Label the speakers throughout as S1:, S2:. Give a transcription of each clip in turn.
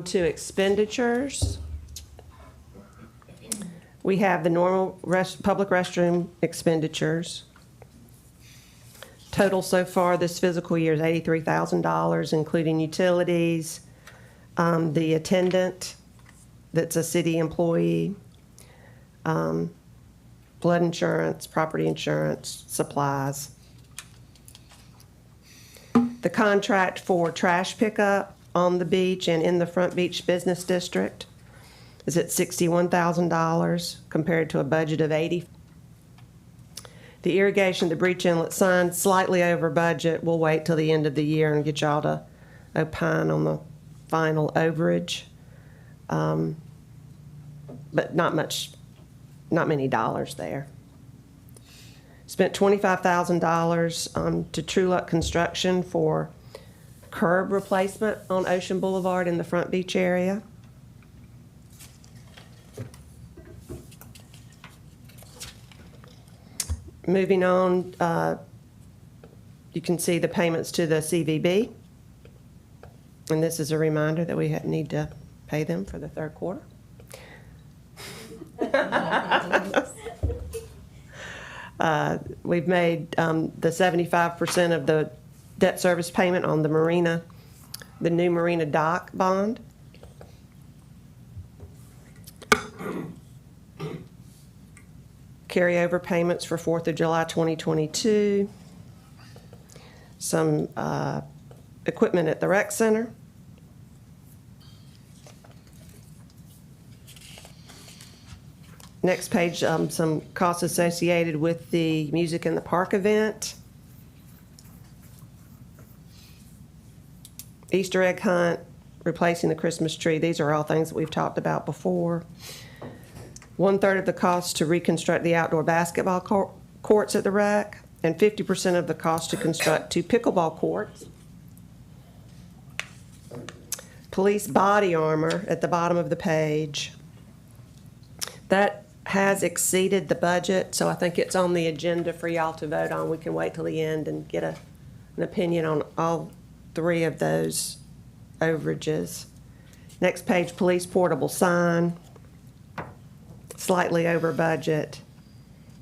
S1: To expenditures, we have the normal public restroom expenditures. Total so far this fiscal year is $83,000, including utilities, the attendant that's a city employee, blood insurance, property insurance, supplies. The contract for trash pickup on the beach and in the Front Beach Business District is at $61,000 compared to a budget of $80,000. The irrigation, the breach inlet sign, slightly over budget. We'll wait till the end of the year and get y'all to opine on the final overage. But not many dollars there. Spent $25,000 to True Luck Construction for curb replacement on Ocean Boulevard in the Front Beach area. Moving on, you can see the payments to the CVB. And this is a reminder that we need to pay them for the third quarter. We've made the 75% of the debt service payment on the marina, the new marina dock bond. Carryover payments for 4th of July 2022. Some equipment at the rec center. Next page, some costs associated with the Music in the Park event. Easter egg hunt, replacing the Christmas tree. These are all things that we've talked about before. 1/3 of the cost to reconstruct the outdoor basketball courts at the rec, and 50% of the cost to construct 2 pickleball courts. Police body armor at the bottom of the page. That has exceeded the budget, so I think it's on the agenda for y'all to vote on. We can wait till the end and get an opinion on all 3 of those overages. Next page, police portable sign, slightly over budget,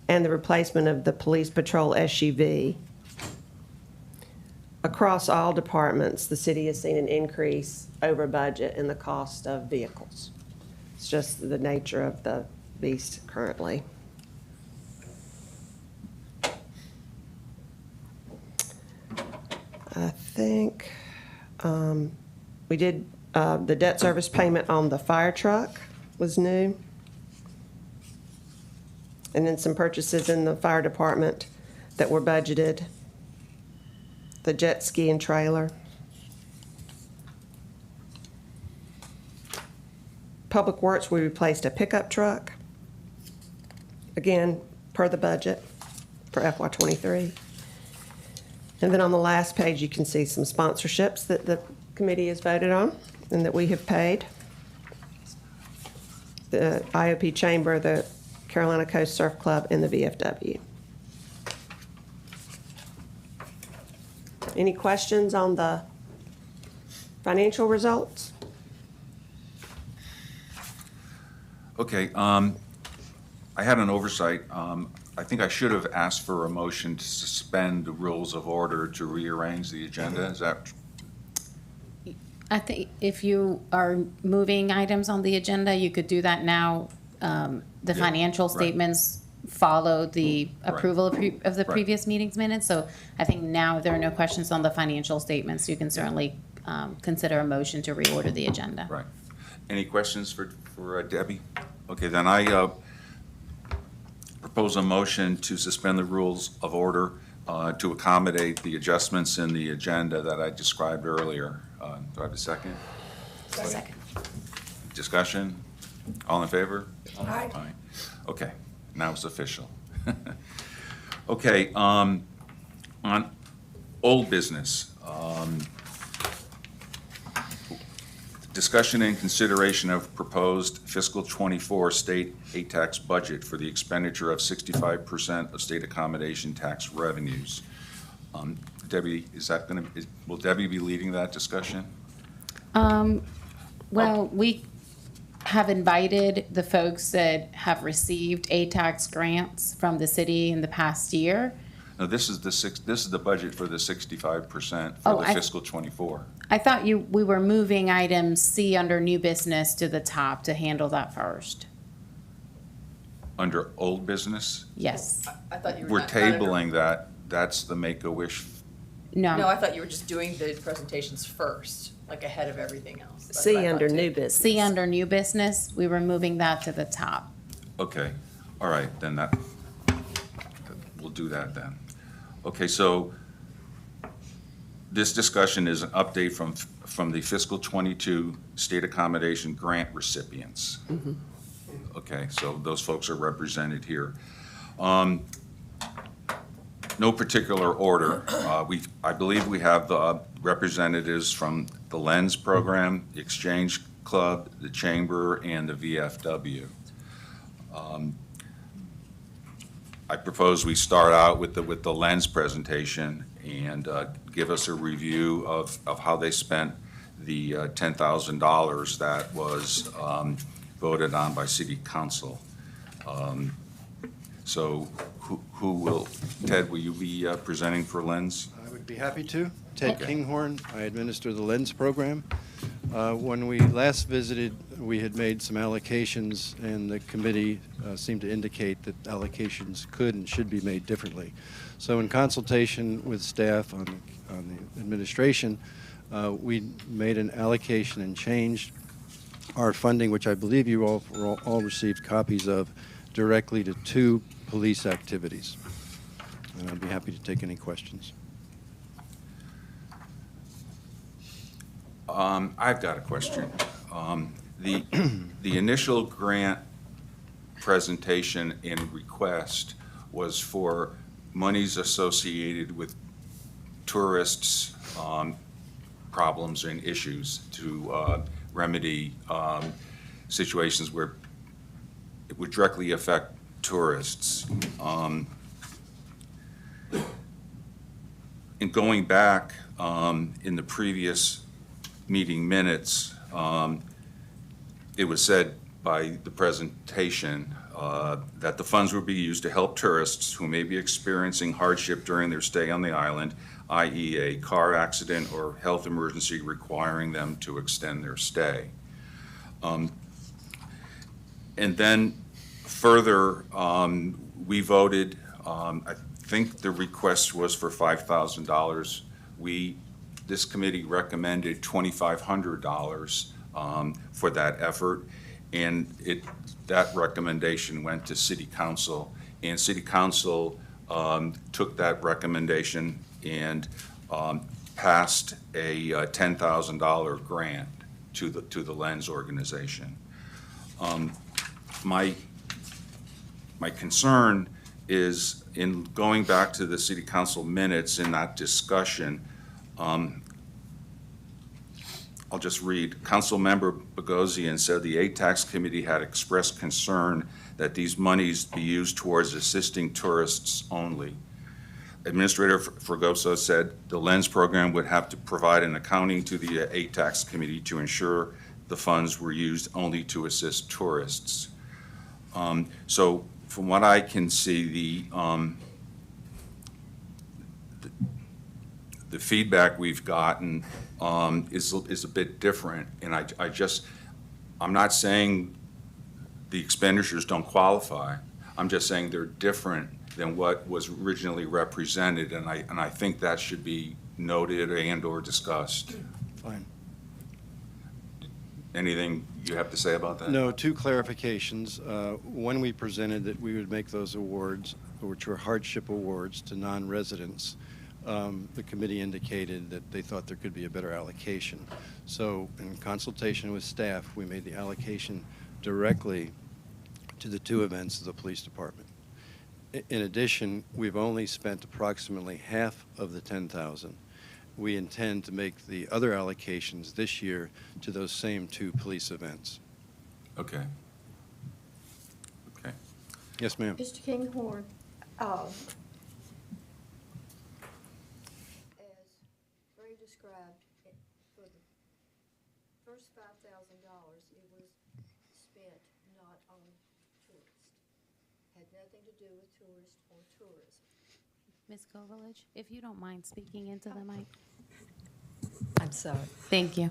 S1: and the replacement of the police patrol SUV. Across all departments, the city has seen an increase over budget in the cost of vehicles. It's just the nature of the beast currently. I think we did the debt service payment on the fire truck was new. And then some purchases in the fire department that were budgeted. The jet ski and trailer. Public Works, we replaced a pickup truck. Again, per the budget for FY23. And then on the last page, you can see some sponsorships that the committee has voted on and that we have paid. The IOP Chamber, the Carolina Coast Surf Club, and the VFW. Any questions on the financial results?
S2: Okay, I had an oversight. I think I should have asked for a motion to suspend the rules of order to rearrange the agenda. Is that?
S3: I think if you are moving items on the agenda, you could do that now. The financial statements follow the approval of the previous meeting's minutes. So I think now if there are no questions on the financial statements, you can certainly consider a motion to reorder the agenda.
S2: Right. Any questions for Debbie? Okay, then I propose a motion to suspend the rules of order to accommodate the adjustments in the agenda that I described earlier. Do I have a second?
S3: Second.
S2: Discussion? All in favor?
S4: Aye.
S2: Aye. Okay, now it's official. Okay, on old business, discussion and consideration of proposed fiscal '24 state ATAX budget for the expenditure of 65% of state accommodation tax revenues. Debbie, will Debbie be leading that discussion?
S3: Well, we have invited the folks that have received ATAX grants from the city in the past year.
S2: No, this is the budget for the 65%
S3: Oh,
S2: for the fiscal '24.
S3: I thought we were moving item C under new business to the top to handle that first.
S2: Under old business,
S3: Yes.
S4: I thought you were
S2: we're
S4: not under-
S2: tabling that. That's the Make-A-Wish.
S4: No,
S3: No.
S4: I thought you were just doing the presentations first, like ahead of everything else. That's
S1: C
S4: what I thought
S1: under
S4: too.
S1: new business.
S3: C under new business, we were moving that to the top.
S2: Okay, all right, then we'll do that then. Okay, so this discussion is an update from the fiscal '22 state accommodation grant recipients. Okay, so those folks are represented here. No particular order. I believe we have representatives from the Lens Program, the Exchange Club, the Chamber, and the VFW. I propose we start out with the Lens presentation and give us a review of how they spent the $10,000 that was voted on by City Council. So who will, Ted, will you be presenting for Lens?
S5: I would be happy to. Ted
S3: Okay.
S5: Kinghorn, I administer the Lens program. When we last visited, we had made some allocations, and the committee seemed to indicate that allocations could and should be made differently. So in consultation with staff on the administration, we made an allocation and changed our funding, which I believe you all received copies of, directly to 2 police activities. And I'd be happy to take any questions.
S2: I've got a question. The initial grant presentation and request was for monies associated with tourists' problems and issues to remedy situations where it would directly affect tourists. In going back in the previous meeting minutes, it was said by the presentation that the funds would be used to help tourists who may be experiencing hardship during their stay on the island, i.e. a car accident or health emergency requiring them to extend their stay. And then further, we voted, I think the request was for $5,000. This committee recommended $2,500 for that effort, and that recommendation went to City Council, and City Council took that recommendation and passed a $10,000 grant to the Lens organization. My concern is in going back to the City Council minutes in that discussion. I'll just read. Councilmember Bogosian said the ATAX Committee had expressed concern that these monies be used towards assisting tourists only. Administrator Fregoso said the Lens program would have to provide an accounting to the ATAX Committee to ensure the funds were used only to assist tourists. So from what I can see, the feedback we've gotten is a bit different, and I'm not saying the expenditures don't qualify. I'm just saying they're different than what was originally represented, and I think that should be noted and/or discussed.
S5: Fine.
S2: Anything you have to say about that?
S5: No, 2 clarifications. When we presented that we would make those awards, which were hardship awards to non-residents, the committee indicated that they thought there could be a better allocation. So in consultation with staff, we made the allocation directly to the 2 events of the police department. In addition, we've only spent approximately half of the $10,000. We intend to make the other allocations this year to those same 2 police events.
S2: Okay. Okay.
S5: Yes, ma'am.
S6: Mr. Kinghorn, as Ray described, for the first $5,000, it was spent not on tourists. Had nothing to do with tourists or tourism.
S3: Ms. Kovalich, if you don't mind speaking into the mic.
S6: I'm sorry.
S3: Thank you.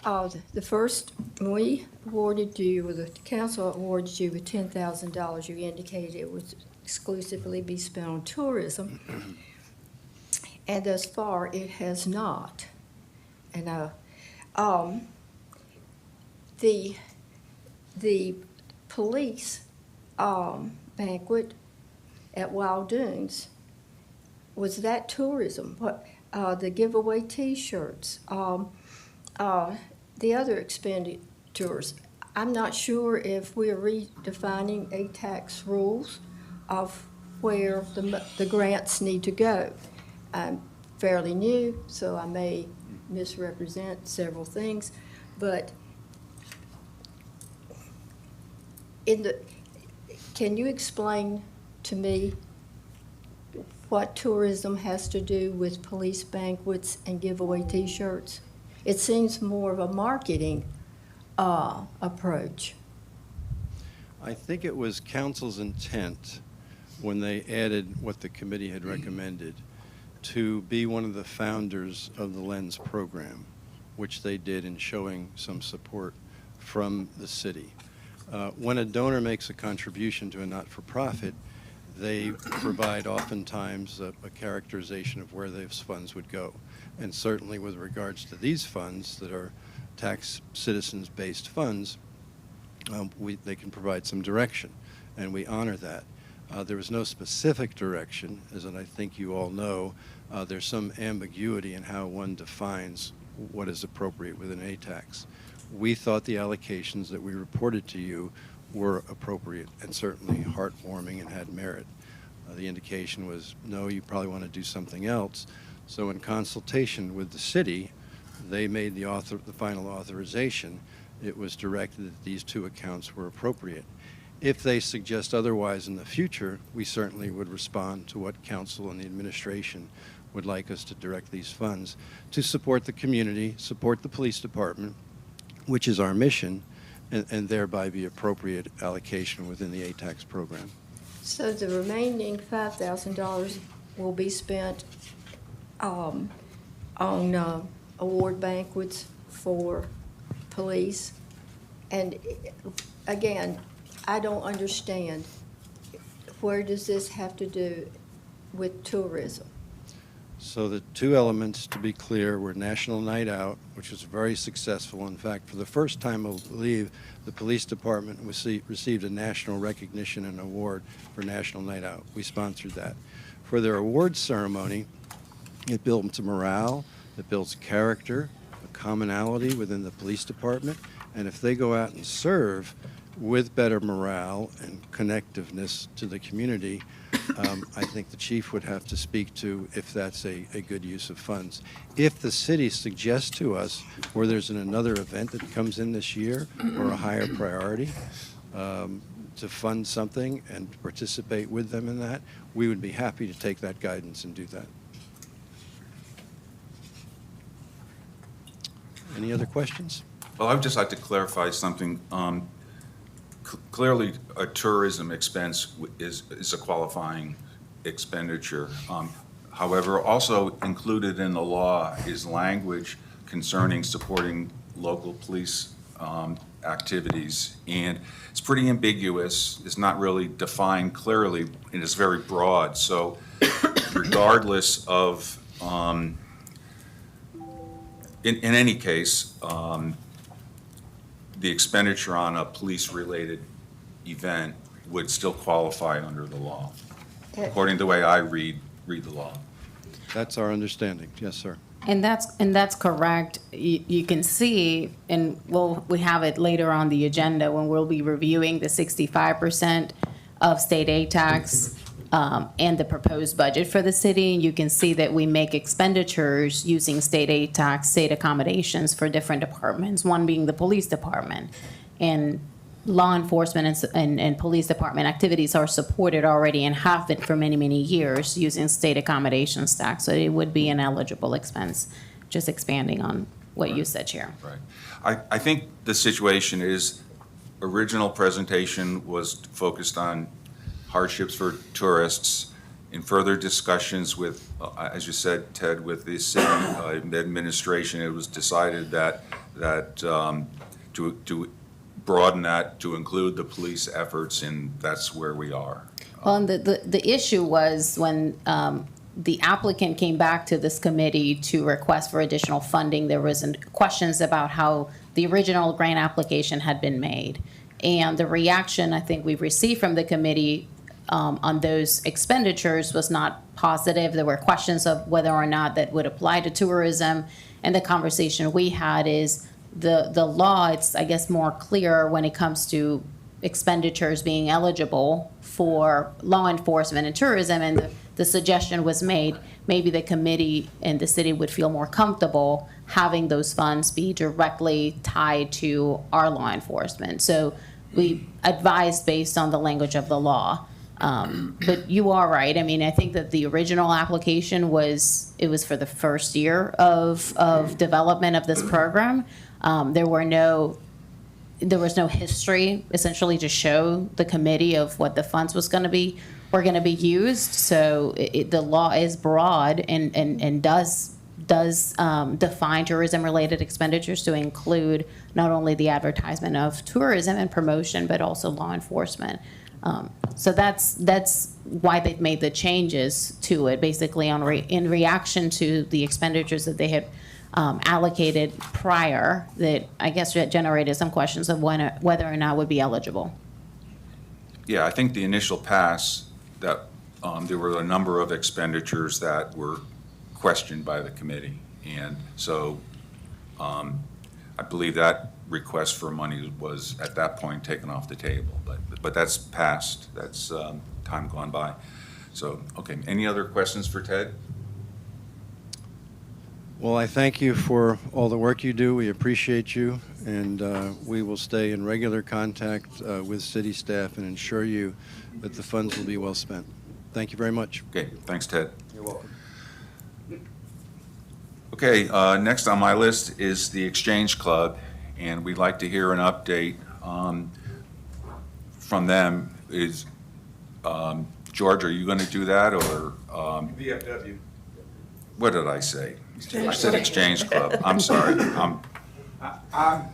S6: The first, we awarded you, or the council awarded you with $10,000. You indicated it would exclusively be spent on tourism. And thus far, it has not. And the police banquet at Wild Dunes, was that tourism? What the giveaway T-shirts, the other expenditures? I'm not sure if we are redefining ATAX rules of where the grants need to go. I'm fairly new, so I may misrepresent several things, but can you explain to me what tourism has to do with police banquets and giveaway T-shirts? It seems more of a marketing approach.
S5: I think it was council's intent when they added what the committee had recommended to be one of the founders of the Lens program, which they did in showing some support from the city. When a donor makes a contribution to a not-for-profit, they provide oftentimes a characterization of where those funds would go. And certainly with regards to these funds that are tax citizens-based funds, they can provide some direction, and we honor that. There was no specific direction, as I think you all know. There's some ambiguity in how one defines what is appropriate within ATAX. We thought the allocations that we reported to you were appropriate and certainly heartwarming and had merit. The indication was, no, you probably want to do something else. So in consultation with the city, they made the final authorization. It was directed that these two accounts were appropriate. If they suggest otherwise in the future, we certainly would respond to what council and the administration would like us to direct these funds to support the community, support the police department, which is our mission, and thereby be appropriate allocation within the ATAX program.
S6: So the remaining $5,000 will be spent on award banquets for police. And again, I don't understand, where does this have to do with tourism?
S5: So the two elements, to be clear, were National Night Out, which was very successful. In fact, for the first time, I believe, the police department received a national recognition and award for National Night Out. We sponsored that. For their awards ceremony, it builds morale, it builds character, a commonality within the police department, and if they go out and serve with better morale and connectiveness to the community, I think the chief would have to speak to if that's a good use of funds. If the city suggests to us where there's another event that comes in this year or a higher priority to fund something and participate with them in that, we would be happy to take that guidance and do that. Any other questions?
S2: Well, I would just like to clarify something. Clearly, a tourism expense is a qualifying expenditure. However, also included in the law is language concerning supporting local police activities. And it's pretty ambiguous. It's not really defined clearly, and it's very broad. So regardless of, in any case, the expenditure on a police-related event would still qualify under the law, according to the way I read the law.
S5: That's our understanding. Yes, sir.
S3: And that's correct. You can see, and we have it later on the agenda when we'll be reviewing the 65% of state aid tax and the proposed budget for the city. You can see that we make expenditures using state aid tax, state accommodations for different departments, one being the police department. And law enforcement and police department activities are supported already and have been for many, many years using state accommodations tax. So it would be an eligible expense, just expanding on what you said, Chair.
S2: Right. I think the situation is, original presentation was focused on hardships for tourists. In further discussions with, as you said, Ted, with the city administration, it was decided that to broaden that to include the police efforts, and that's where we are.
S3: Well, and the issue was when the applicant came back to this committee to request for additional funding, there was questions about how the original grant application had been made. And the reaction I think we've received from the committee on those expenditures was not positive. There were questions of whether or not that would apply to tourism. And the conversation we had is the law, it's, I guess, more clear when it comes to expenditures being eligible for law enforcement and tourism. And the suggestion was made, maybe the committee and the city would feel more comfortable having those funds be directly tied to our law enforcement. So we advised based on the language of the law. But you are right. I mean, I think that the original application was for the first year of development of this program. There was no history essentially to show the committee of what the funds were going to be used. So the law is broad and does define tourism-related expenditures to include not only the advertisement of tourism and promotion, but also law enforcement. So that's why they've made the changes to it, basically in reaction to the expenditures that they had allocated prior, that I guess generated some questions of whether or not would be eligible.
S2: Yeah, I think the initial pass, that there were a number of expenditures that were questioned by the committee. And so I believe that request for money was at that point taken off the table. But that's past, that's time gone by. So, okay, any other questions for Ted?
S5: Well, I thank you for all the work you do. We appreciate you, and we will stay in regular contact with city staff and ensure you that the funds will be well spent. Thank you very much.
S2: Okay, thanks, Ted.
S5: You're welcome.
S2: Okay, next on my list is the Exchange Club, and we'd like to hear an update from them. Is George, are you going to do that, or
S7: VFW.
S2: what did I say? I said Exchange Club. I'm sorry.
S7: I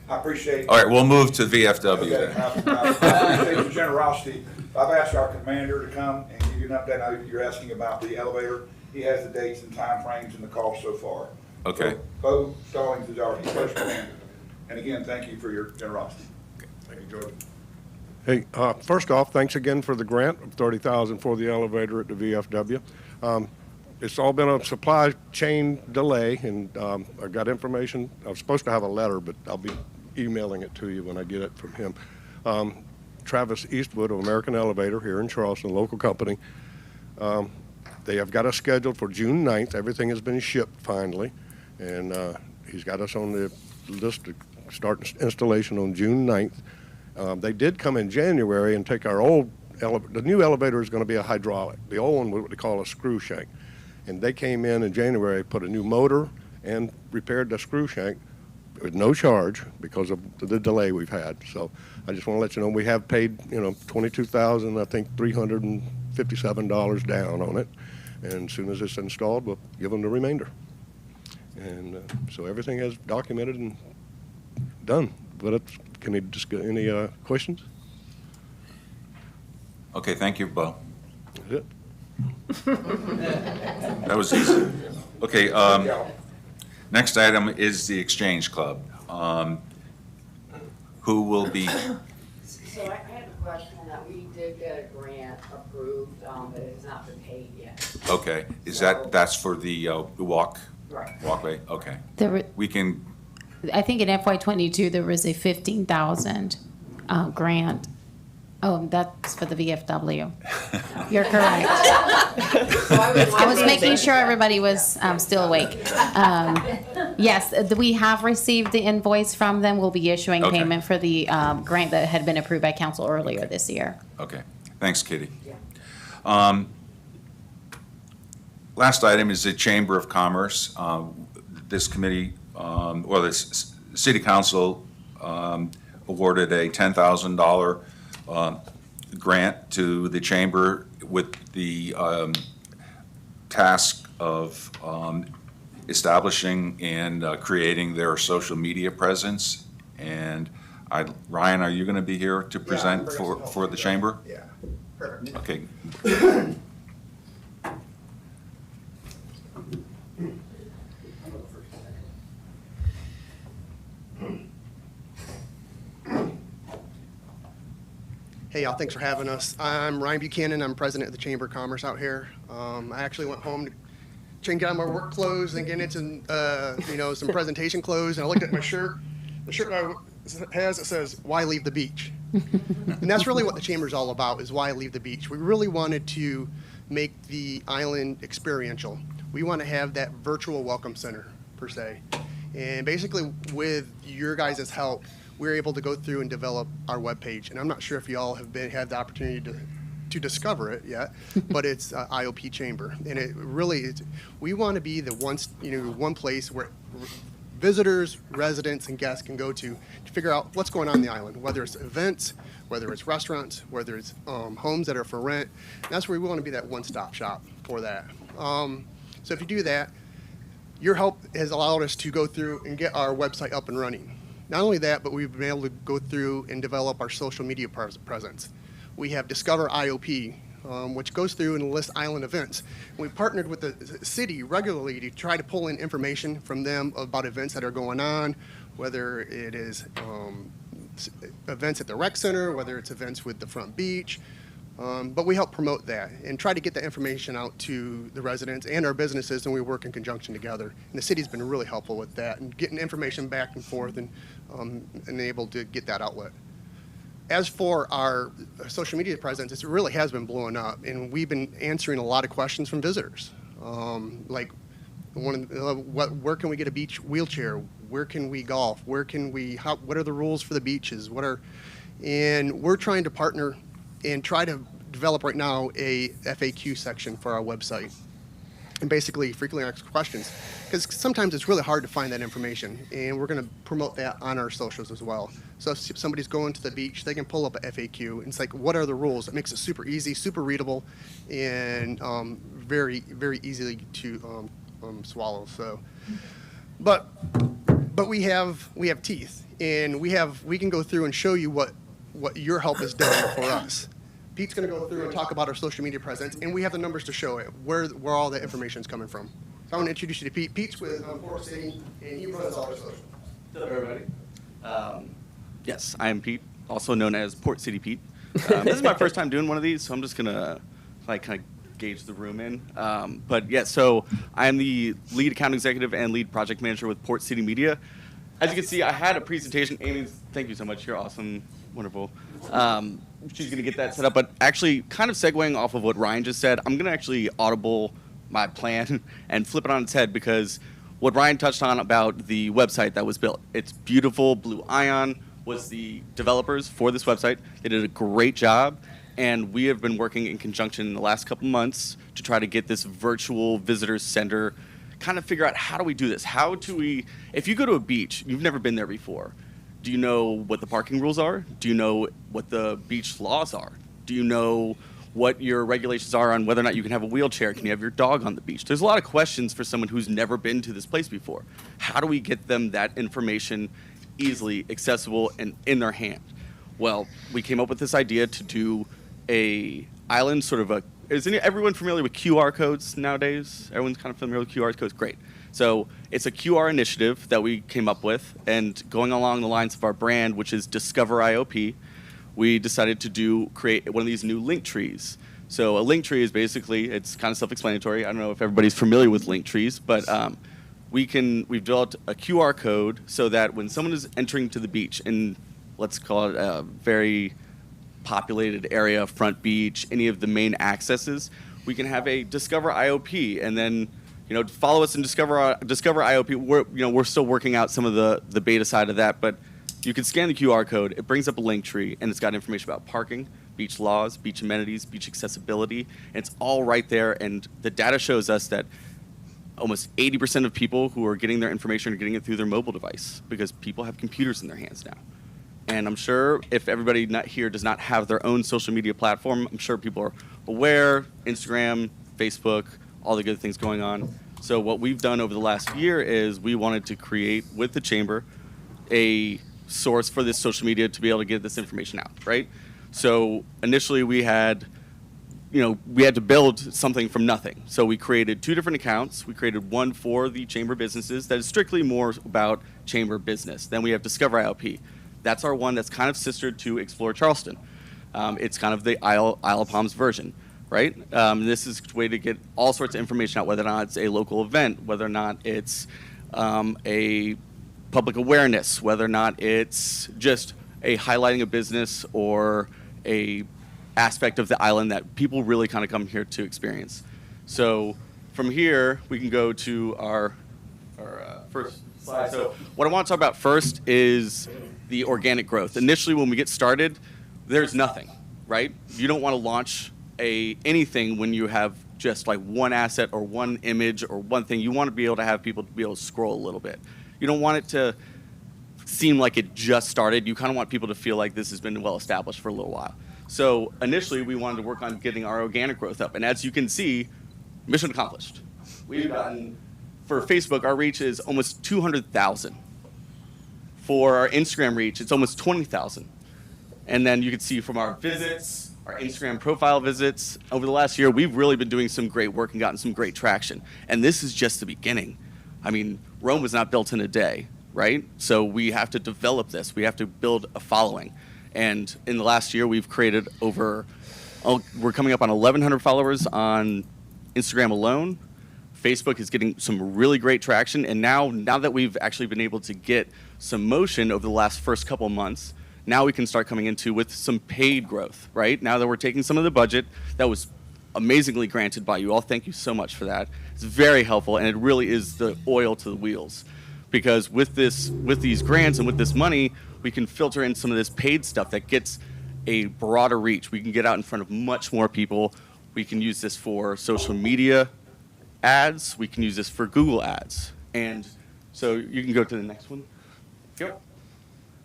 S7: appreciate.
S2: All right, we'll move to VFW
S7: Okay,
S2: then.
S7: I appreciate your generosity. I've asked our commander to come and give you an update. I know you're asking about the elevator. He has the dates and timeframes and the cost so far.
S2: Okay.
S7: So, Bo Stallings is our first commander. And again, thank you for your generosity. Thank you, George.
S8: Hey, first off, thanks again for the grant of $30,000 for the elevator at the VFW. It's all been a supply chain delay, and I got information. I was supposed to have a letter, but I'll be emailing it to you when I get it from him. Travis Eastwood of American Elevator here in Charleston, local company. They have got us scheduled for June 9th. Everything has been shipped finally, and he's got us on the list to start installation on June 9th. They did come in January and take our old elevator. The new elevator is going to be a hydraulic. The old one was what they call a screw shank. And they came in January, put a new motor, and repaired the screw shank with no charge because of the delay we've had. So I just want to let you know we have paid, $22,000, I think $357 down on it. And as soon as it's installed, we'll give them the remainder. And so everything is documented and done. But can you just get any questions?
S2: Okay, thank you, Bo.
S8: That's it.
S2: That was easy. Okay, next item is the Exchange Club. Who will be,
S9: So I had a question that we did get a grant approved, but it has not been paid yet.
S2: okay, that's for the
S9: Right.
S2: walkway? Okay. We can,
S3: I think in FY '22, there was a $15,000 grant. Oh, that's for the VFW. You're correct. I was making sure everybody was still awake. Yes, we have received the invoice from them. We'll be issuing
S2: Okay.
S3: payment for the grant that had been approved by council earlier this year.
S2: okay, thanks, Kitty. Last item is the Chamber of Commerce. This committee or the city council awarded a $10,000 grant to the chamber with the task of establishing and creating their social media presence. And Ryan, are you going to be here to present for the chamber?
S10: Yeah, perfect.
S2: Okay.
S10: Hey, y'all, thanks for having us. I'm Ryan Buchanan. I'm president of the Chamber of Commerce out here. I actually went home to change out my work clothes and get into, some presentation clothes, and I looked at my shirt. The shirt it says, "Why leave the beach?" And that's really what the Chamber's all about, is why leave the beach. We really wanted to make the island experiential. We want to have that virtual welcome center, per se. And basically, with your guys' help, we're able to go through and develop our webpage. And I'm not sure if y'all have had the opportunity to discover it yet, but it's IOP Chamber. And it really is, we want to be the one place where visitors, residents, and guests can go to figure out what's going on in the island, whether it's events, whether it's restaurants, whether it's homes that are for rent. And that's where we want to be, that one-stop shop for that. So if you do that, your help has allowed us to go through and get our website up and running. Not only that, but we've been able to go through and develop our social media presence. We have Discover IOP, which goes through and lists island events. And we've partnered with the city regularly to try to pull in information from them about events that are going on, whether it is events at the rec center, whether it's events with the front beach. But we help promote that and try to get the information out to the residents and our businesses, and we work in conjunction together. And the city's been really helpful with that and getting information back and forth and able to get that outlet. As for our social media presence, it really has been blowing up, and we've been answering a lot of questions from visitors. Like, where can we get a beach wheelchair? Where can we golf? What are the rules for the beaches? And we're trying to partner and try to develop right now a FAQ section for our website. And basically frequently asked questions, because sometimes it's really hard to find that information, and we're going to promote that on our socials as well. So if somebody's going to the beach, they can pull up a FAQ, and it's like, what are the rules? It makes it super easy, super readable, and very, very easily to swallow. So, but we have teeth, and we can go through and show you what your help has done for us. Pete's going to go through and talk about our social media presence, and we have the numbers to show it, where all the information is coming from. So I want to introduce you to Pete. Pete's with Port City, and he runs all our socials.
S11: What's up, everybody? Yes, I am Pete, also known as Port City Pete. This is my first time doing one of these, so I'm just going to kind of gauge the room in. But yeah, so I am the lead account executive and lead project manager with Port City Media. As you can see, I had a presentation. Amy, thank you so much. You're awesome, wonderful. She's going to get that set up. But actually, kind of segueing off of what Ryan just said, I'm going to actually audible my plan and flip it on its head, because what Ryan touched on about the website that was built, it's beautiful. Blue Ion was the developers for this website. They did a great job. And we have been working in conjunction in the last couple months to try to get this virtual visitor center, kind of figure out, how do we do this? How do we, if you go to a beach, you've never been there before, do you know what the parking rules are? Do you know what the beach laws are? Do you know what your regulations are on whether or not you can have a wheelchair? Can you have your dog on the beach? There's a lot of questions for someone who's never been to this place before. How do we get them that information easily accessible and in their hand? Well, we came up with this idea to do a island sort of is everyone familiar with QR codes nowadays? Everyone's kind of familiar with QR codes? Great. So it's a QR initiative that we came up with, and going along the lines of our brand, which is Discover IOP, we decided to create one of these new link trees. So a link tree is basically, it's kind of self-explanatory. I don't know if everybody's familiar with link trees, but we've developed a QR code so that when someone is entering to the beach, in, let's call it a very populated area, front beach, any of the main accesses, we can have a Discover IOP, and then follow us in Discover IOP. We're still working out some of the beta side of that, but you can scan the QR code. It brings up a link tree, and it's got information about parking, beach laws, beach amenities, beach accessibility, and it's all right there. And the data shows us that almost 80% of people who are getting their information are getting it through their mobile device because people have computers in their hands now. And I'm sure if everybody not here does not have their own social media platform, I'm sure people are aware, Instagram, Facebook, all the good things going on. So what we've done over the last year is we wanted to create with the chamber a source for this social media to be able to get this information out, right? So initially we had to build something from nothing. So we created 2 different accounts. We created one for the chamber businesses that is strictly more about chamber business. Then we have Discover ILP. That's our one that's kind of sister to Explore Charleston. It's kind of the Isle of Palms version, right? This is a way to get all sorts of information out, whether or not it's a local event, whether or not it's a public awareness, whether or not it's just a highlighting a business or a aspect of the island that people really kind of come here to experience. So from here, we can go to our first slide. So what I want to talk about first is the organic growth. Initially, when we get started, there's nothing, right? You don't want to launch anything when you have just like one asset or one image or one thing. You want to be able to have people to be able to scroll a little bit. You don't want it to seem like it just started. You kind of want people to feel like this has been well established for a little while. So initially, we wanted to work on getting our organic growth up. And as you can see, mission accomplished. We've gotten, for Facebook, our reach is almost 200,000. For our Instagram reach, it's almost 20,000. And then you can see from our visits, our Instagram profile visits, over the last year, we've really been doing some great work and gotten some great traction. And this is just the beginning. I mean, Rome was not built in a day, right? So we have to develop this. We have to build a following. And in the last year, we've created we're coming up on 1,100 followers on Instagram alone. Facebook is getting some really great traction. And now that we've actually been able to get some motion over the last first couple of months, now we can start coming into with some paid growth, right? Now that we're taking some of the budget that was amazingly granted by you all. Thank you so much for that. It's very helpful, and it really is the oil to the wheels. Because with these grants and with this money, we can filter in some of this paid stuff that gets a broader reach. We can get out in front of much more people. We can use this for social media ads. We can use this for Google ads. And so you can go to the next one. Yep.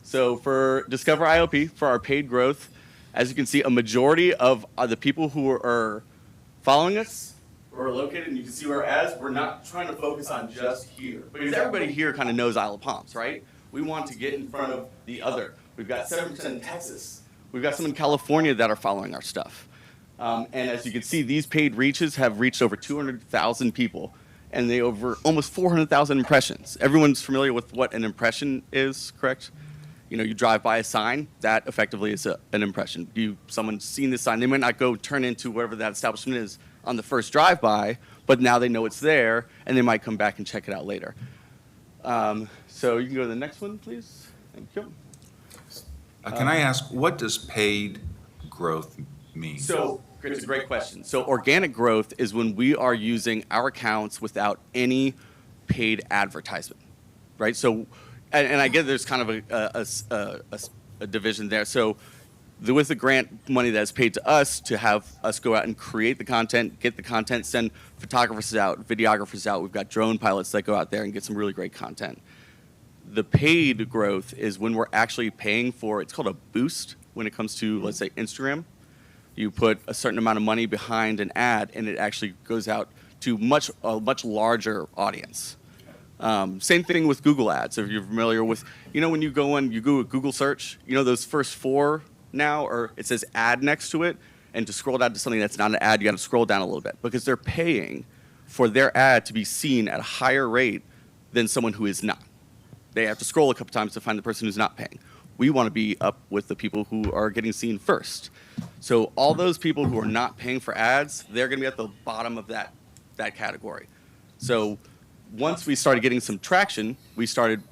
S11: So for Discover IOP, for our paid growth, as you can see, a majority of the people who are following us or are located, and you can see where as we're not trying to focus on just here. Because everybody here kind of knows Isle of Palms, right? We want to get in front of the other. We've got 7% in Texas. We've got some in California that are following our stuff. And as you can see, these paid reaches have reached over 200,000 people, and they over almost 400,000 impressions. Everyone's familiar with what an impression is, correct? You know, you drive by a sign, that effectively is an impression. Someone's seen this sign, they might not go turn into whatever that establishment is on the first drive-by, but now they know it's there, and they might come back and check it out later. So you can go to the next one, please. Thank you.
S2: Can I ask, what does paid growth mean?
S11: So it's a great question. So organic growth is when we are using our accounts without any paid advertisement, right? So, and I get there's kind of a division there. So with the grant money that is paid to us to have us go out and create the content, get the content, send photographers out, videographers out. We've got drone pilots that go out there and get some really great content. The paid growth is when we're actually paying for, it's called a boost when it comes to, let's say, Instagram. You put a certain amount of money behind an ad, and it actually goes out to a much larger audience. Same thing with Google ads. If you're familiar with, when you go on, you go with Google search, those first 4 now, or it says ad next to it, and to scroll down to something that's not an ad, you got to scroll down a little bit because they're paying for their ad to be seen at a higher rate than someone who is not. They have to scroll a couple times to find the person who's not paying. We want to be up with the people who are getting seen first. So all those people who are not paying for ads, they're going to be at the bottom of that category. So once we started getting some traction, we started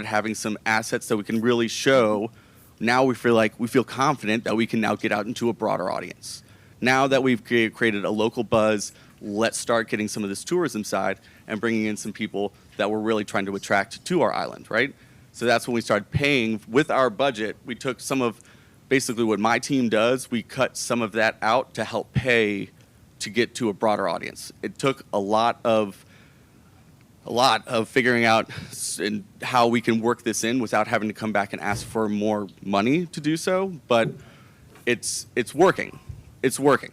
S11: having some assets that we can really show. Now we feel confident that we can now get out into a broader audience. Now that we've created a local buzz, let's start getting some of this tourism side and bringing in some people that we're really trying to attract to our island, right? So that's when we started paying with our budget. We took some of basically what my team does. We cut some of that out to help pay to get to a broader audience. It took a lot of of figuring out how we can work this in without having to come back and ask for more money to do so. But it's working. It's working.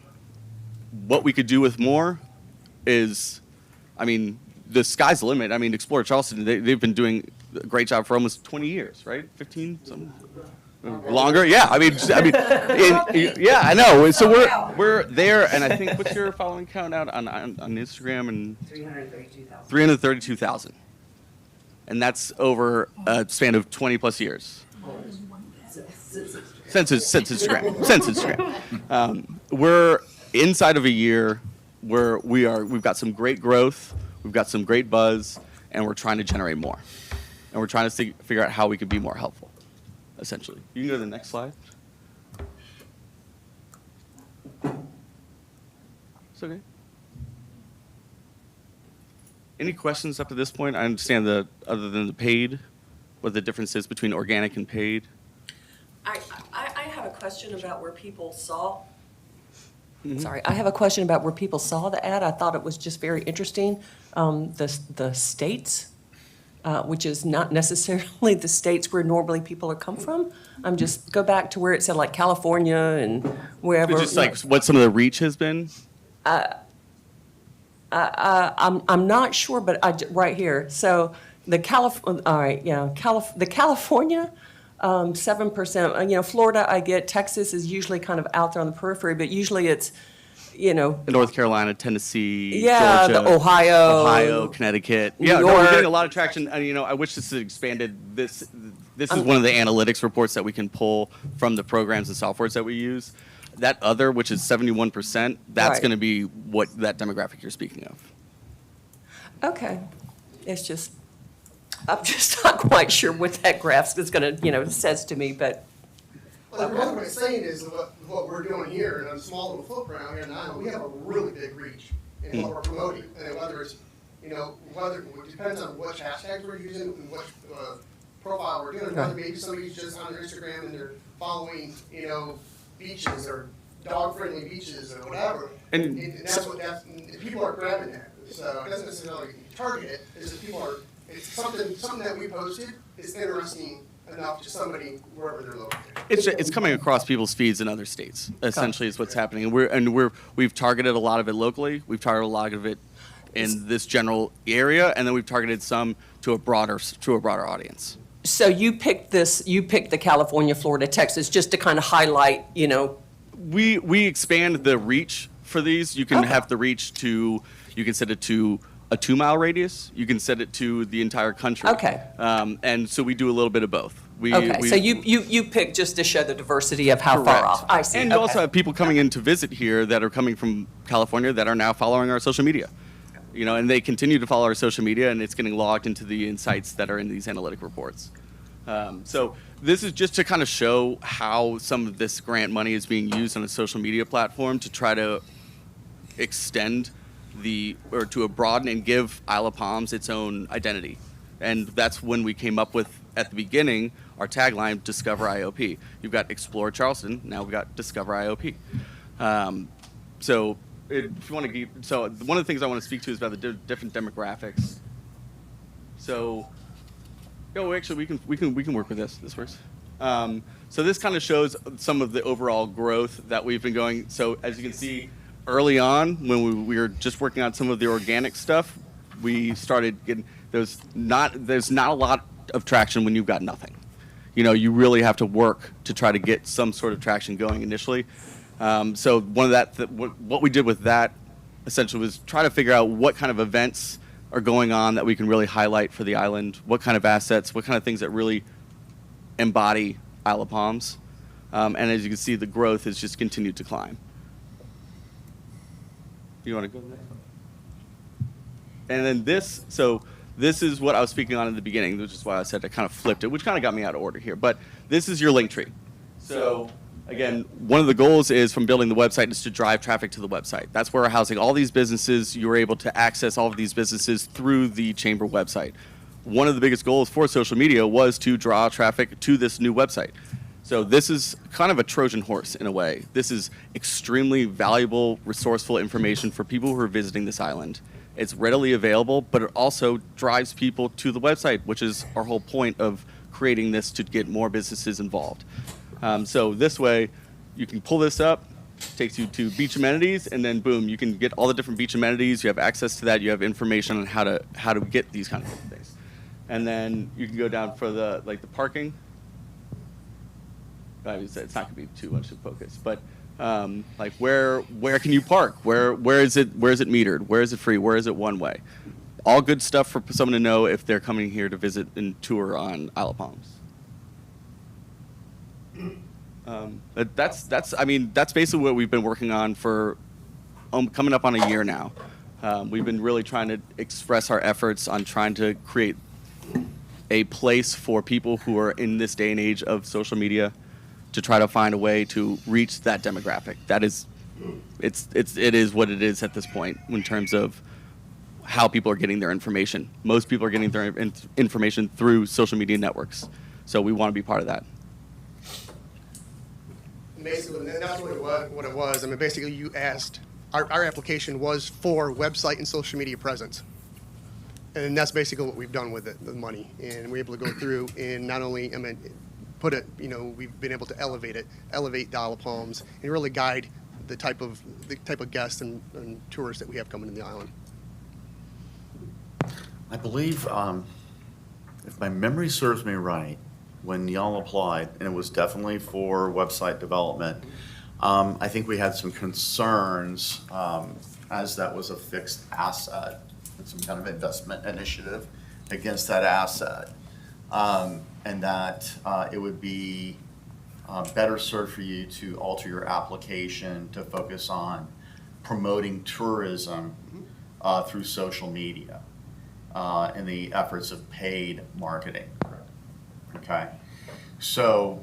S11: What we could do with more is, I mean, the sky's the limit. I mean, Explore Charleston, they've been doing a great job for almost 20 years, right? 15, something longer. Yeah, I mean, yeah, I know. So we're there, and I think what's your following count out on Instagram and
S9: 332,000.
S11: 332,000, and that's over a span of 20 plus years. Since Instagram. We're inside of a year where we've got some great growth, we've got some great buzz, and we're trying to generate more. And we're trying to figure out how we could be more helpful, essentially. You can go to the next slide. It's okay. Any questions up to this point? I understand other than the paid, what the difference is between organic and paid.
S12: I have a question about where people saw,
S11: Mm-hmm.
S12: sorry, I have a question about where people saw the ad. I thought it was just very interesting. The states, which is not necessarily the states where normally people are come from. Just go back to where it said like California and wherever.
S11: Just like what some of the reach has been?
S12: I'm not sure, but right here. So the the California, 7%. Florida, I get. Texas is usually kind of out there on the periphery, but usually it's,
S11: North Carolina, Tennessee,
S12: yeah,
S11: Georgia,
S12: the Ohio,
S11: Connecticut.
S12: New
S11: Yeah, no, we're
S12: York.
S11: getting a lot of traction. And, I wish this had expanded. This is one of the analytics reports that we can pull from the programs and softwares that we use. That other, which is 71%, that's
S12: Right.
S11: going to be what that demographic you're speaking of.
S12: Okay, it's just, I'm just not quite sure what that graph is going to, says to me, but.
S10: Well, what it's saying is what we're doing here in a small little footprint out here in Iowa, we have a really big reach in what we're promoting. And whether it's, whether it depends on which hashtags we're using and which profile we're doing. Whether maybe somebody's just on their Instagram and they're following, beaches or dog-friendly beaches or whatever. And people are grabbing that. So it doesn't necessarily target it. It's just it's something that we posted is interesting enough to somebody wherever they're located.
S11: It's coming across people's feeds in other states. Essentially, is what's happening, and we've targeted a lot of it locally. We've targeted a lot of it in this general area, and then we've targeted some to a broader audience.
S12: So you picked the California, Florida, Texas, just to kind of highlight,
S11: We expand the reach for these. You can have the reach to, you can set it to a 2-mile radius. You can set it to the entire country.
S12: Okay.
S11: And so we do a little bit of both.
S12: So you picked just to show the diversity of how far
S11: Correct.
S12: off. I see.
S11: And you also have people coming in to visit here that are coming from California that are now following our social media. And they continue to follow our social media, and it's getting logged into the insights that are in these analytic reports. So this is just to kind of show how some of this grant money is being used on a social media platform to try to extend to broaden and give Isle of Palms its own identity. And that's when we came up with, at the beginning, our tagline, Discover IOP. You've got Explore Charleston, now we've got Discover IOP. If you want to one of the things I want to speak to is about the different demographics. Actually, we can work with this. This works. So this kind of shows some of the overall growth that we've been going. So as you can see, early on when we were just working on some of the organic stuff, we started getting there's not a lot of traction when you've got nothing. You really have to work to try to get some sort of traction going initially. So one of what we did with that essentially was try to figure out what kind of events are going on that we can really highlight for the island, what kind of assets, what kind of things that really embody Isle of Palms. And as you can see, the growth has just continued to climb. You want to go next? And then this is what I was speaking on in the beginning, which is why I said I kind of flipped it, which kind of got me out of order here. But this is your link tree. So again, one of the goals is from building the website is to drive traffic to the website. That's where we're housing all these businesses. You're able to access all of these businesses through the Chamber website. One of the biggest goals for social media was to draw traffic to this new website. So this is kind of a Trojan horse in a way. This is extremely valuable, resourceful information for people who are visiting this island. It's readily available, but it also drives people to the website, which is our whole point of creating this, to get more businesses involved. So this way, you can pull this up, takes you to beach amenities, and then boom, you can get all the different beach amenities. You have access to that. You have information on how to get these kind of things. And then you can go down for the parking. I mean, it's not going to be too much of focus, but like where can you park? Where is it metered? Where is it free? Where is it one way? All good stuff for someone to know if they're coming here to visit and tour on Isle of Palms. But that's basically what we've been working on for coming up on a year now. We've been really trying to express our efforts on trying to create a place for people who are in this day and age of social media to try to find a way to reach that demographic. That is, it is what it is at this point in terms of how people are getting their information. Most people are getting their information through social media networks. So we want to be part of that.
S10: Basically, and that's what it was. I mean, basically, you asked, our application was for website and social media presence. And that's basically what we've done with it, the money. And we're able to go through and not only, put it, we've been able to elevate the Isle of Palms, and really guide the type of guests and tourists that we have coming to the island.
S13: I believe, if my memory serves me right, when y'all applied, and it was definitely for website development, I think we had some concerns as that was a fixed asset, some kind of investment initiative against that asset, and that it would be better served for you to alter your application to focus on promoting tourism through social media and the efforts of paid marketing. Okay, so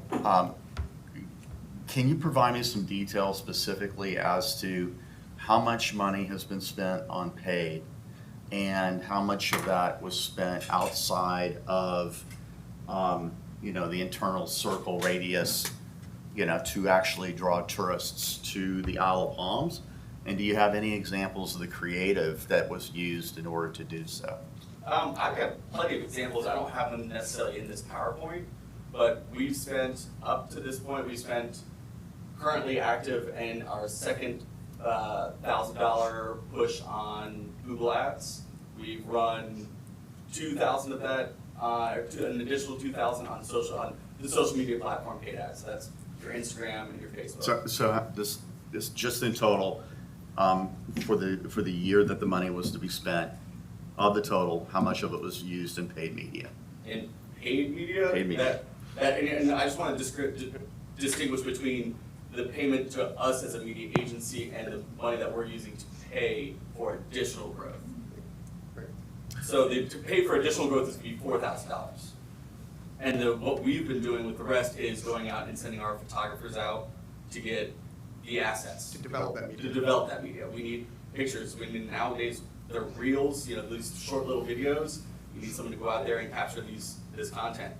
S13: can you provide me some details specifically as to how much money has been spent on paid and how much of that was spent outside of the internal circle radius, to actually draw tourists to the Isle of Palms? And do you have any examples of the creative that was used in order to do so?
S11: I've got plenty of examples. I don't have them necessarily in this PowerPoint, but we've spent, up to this point, currently active in our second $1,000 push on Google Ads. We've run 2,000 of that, an additional 2,000 on the social media platform paid ads. So that's your Instagram and your Facebook.
S13: So this just in total, for the year that the money was to be spent, of the total, how much of it was used in paid media?
S11: In paid media?
S13: Paid media.
S11: And I just want to distinguish between the payment to us as a media agency and the money that we're using to pay for additional growth. So to pay for additional growth is going to be $4,000. And what we've been doing with the rest is going out and sending our photographers out to get the assets.
S10: To develop that media.
S11: We need pictures. Nowadays, they're reels, these short little videos. You need someone to go out there and capture this content.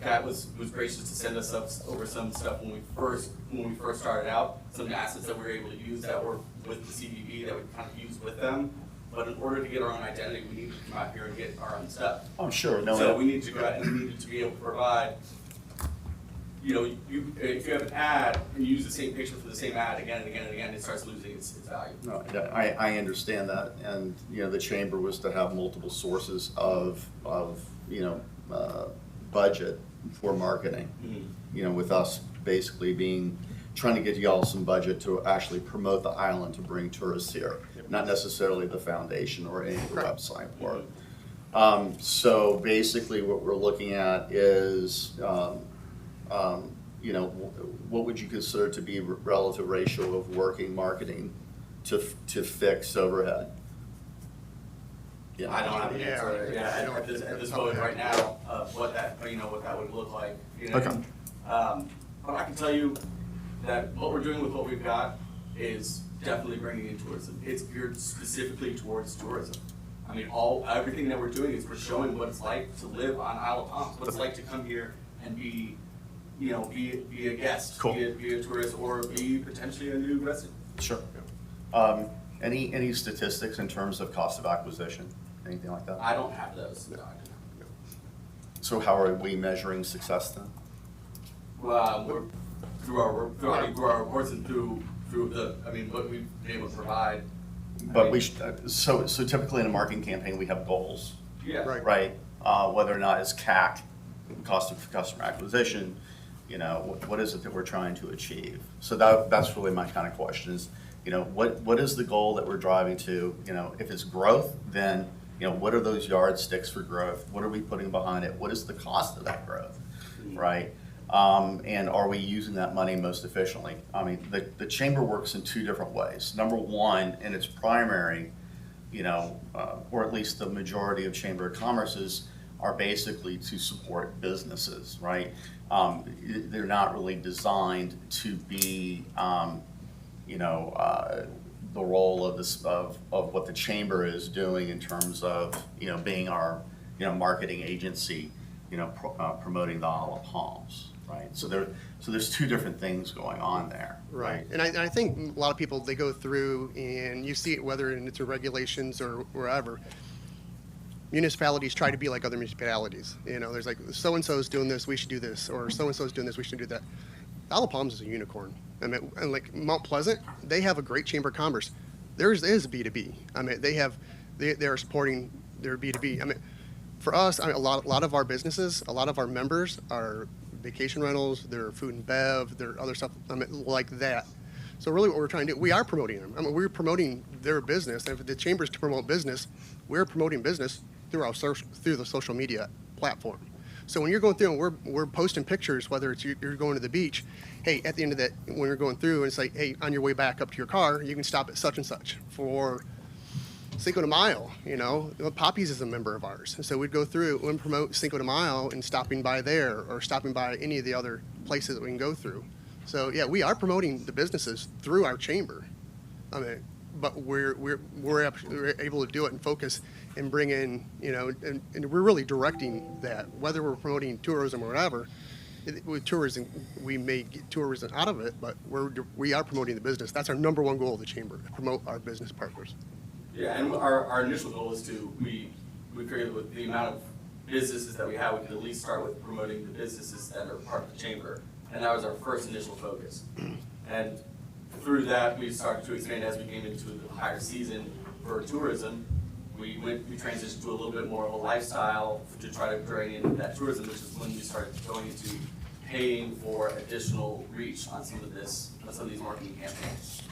S11: Kat was gracious to send us over some stuff when we first started out, some assets that we were able to use that were with the CBB that we kind of used with them. But in order to get our own identity, we needed to come out here and get our own stuff.
S13: Oh, sure. No,
S11: so we needed to go out and we needed to be able to provide. If you have an ad and you use the same picture for the same ad again and again and again, it starts losing its value.
S13: No, I understand that, and the chamber was to have multiple sources of budget for marketing.
S11: Mm-hmm.
S13: With us basically trying to get y'all some budget to actually promote the island to bring tourists here, not necessarily the foundation or any of the website work. So basically, what we're looking at is. What would you consider to be relative ratio of working marketing to fixed overhead?
S11: Yeah, I don't have an answer. At this moment right now of what that would look like.
S13: Okay.
S11: But I can tell you that what we're doing with what we've got is definitely bringing in tourism. It's geared specifically towards tourism. Everything that we're doing is we're showing what it's like to live on Isle of Palms, what it's like to come here and be be a guest,
S13: Cool.
S11: be a tourist, or be potentially a new resident.
S13: Sure. Any statistics in terms of cost of acquisition, anything like that?
S11: I don't have those. No, I do not.
S13: So how are we measuring success then?
S11: Well, we're through our reports and through what we've been able to provide.
S13: But so typically in a marketing campaign, we have goals,
S11: Yeah.
S13: right? Whether or not it's CAC, cost of customer acquisition, what is it that we're trying to achieve? So that's really my kind of question is, what is the goal that we're driving to? If it's growth, then, what are those yardsticks for growth? What are we putting behind it? What is the cost of that growth, right? And are we using that money most efficiently? I mean, the chamber works in two different ways. Number one, in its primary, or at least the majority of Chamber of Commerce's are basically to support businesses, right? They're not really designed to be, the role of what the chamber is doing in terms of, being our, marketing agency, promoting the Isle of Palms, right? So there's two different things going on there.
S10: Right, and I think a lot of people, they go through and you see it whether it's in regulations or wherever. Municipalities try to be like other municipalities. There's like, so-and-so's doing this, we should do this, or so-and-so's doing this, we should do that. Isle of Palms is a unicorn. I mean, and like Mount Pleasant, they have a great chamber of commerce. Theirs is B2B. I mean, they're supporting their B2B. I mean, for us, a lot of our businesses, a lot of our members are vacation rentals, their food and bev, their other stuff, like that. So really what we're trying to do, we are promoting them. I mean, we're promoting their business. And if the chamber's to promote business, we're promoting business through the social media platform. So when you're going through and we're posting pictures, whether it's you're going to the beach, hey, at the end of that, when you're going through, and it's like, hey, on your way back up to your car, you can stop at such and such for Cinco de Mayo. Poppies is a member of ours. And so we'd go through and promote Cinco de Mayo and stopping by there or stopping by any of the other places that we can go through. So yeah, we are promoting the businesses through our chamber. I mean, but we're able to do it and focus and bring in, and we're really directing that, whether we're promoting tourism or whatever. With tourism, we may get tourism out of it, but we are promoting the business. That's our number one goal of the chamber, to promote our business partners.
S11: Yeah, and our initial goal is we figured with the amount of businesses that we have, we could at least start with promoting the businesses that are part of the chamber. And that was our first initial focus. And through that, we started to expand as we came into the higher season for tourism. We transitioned to a little bit more of a lifestyle to try to bring in that tourism, which is when we started going into paying for additional reach on some of these marketing campaigns.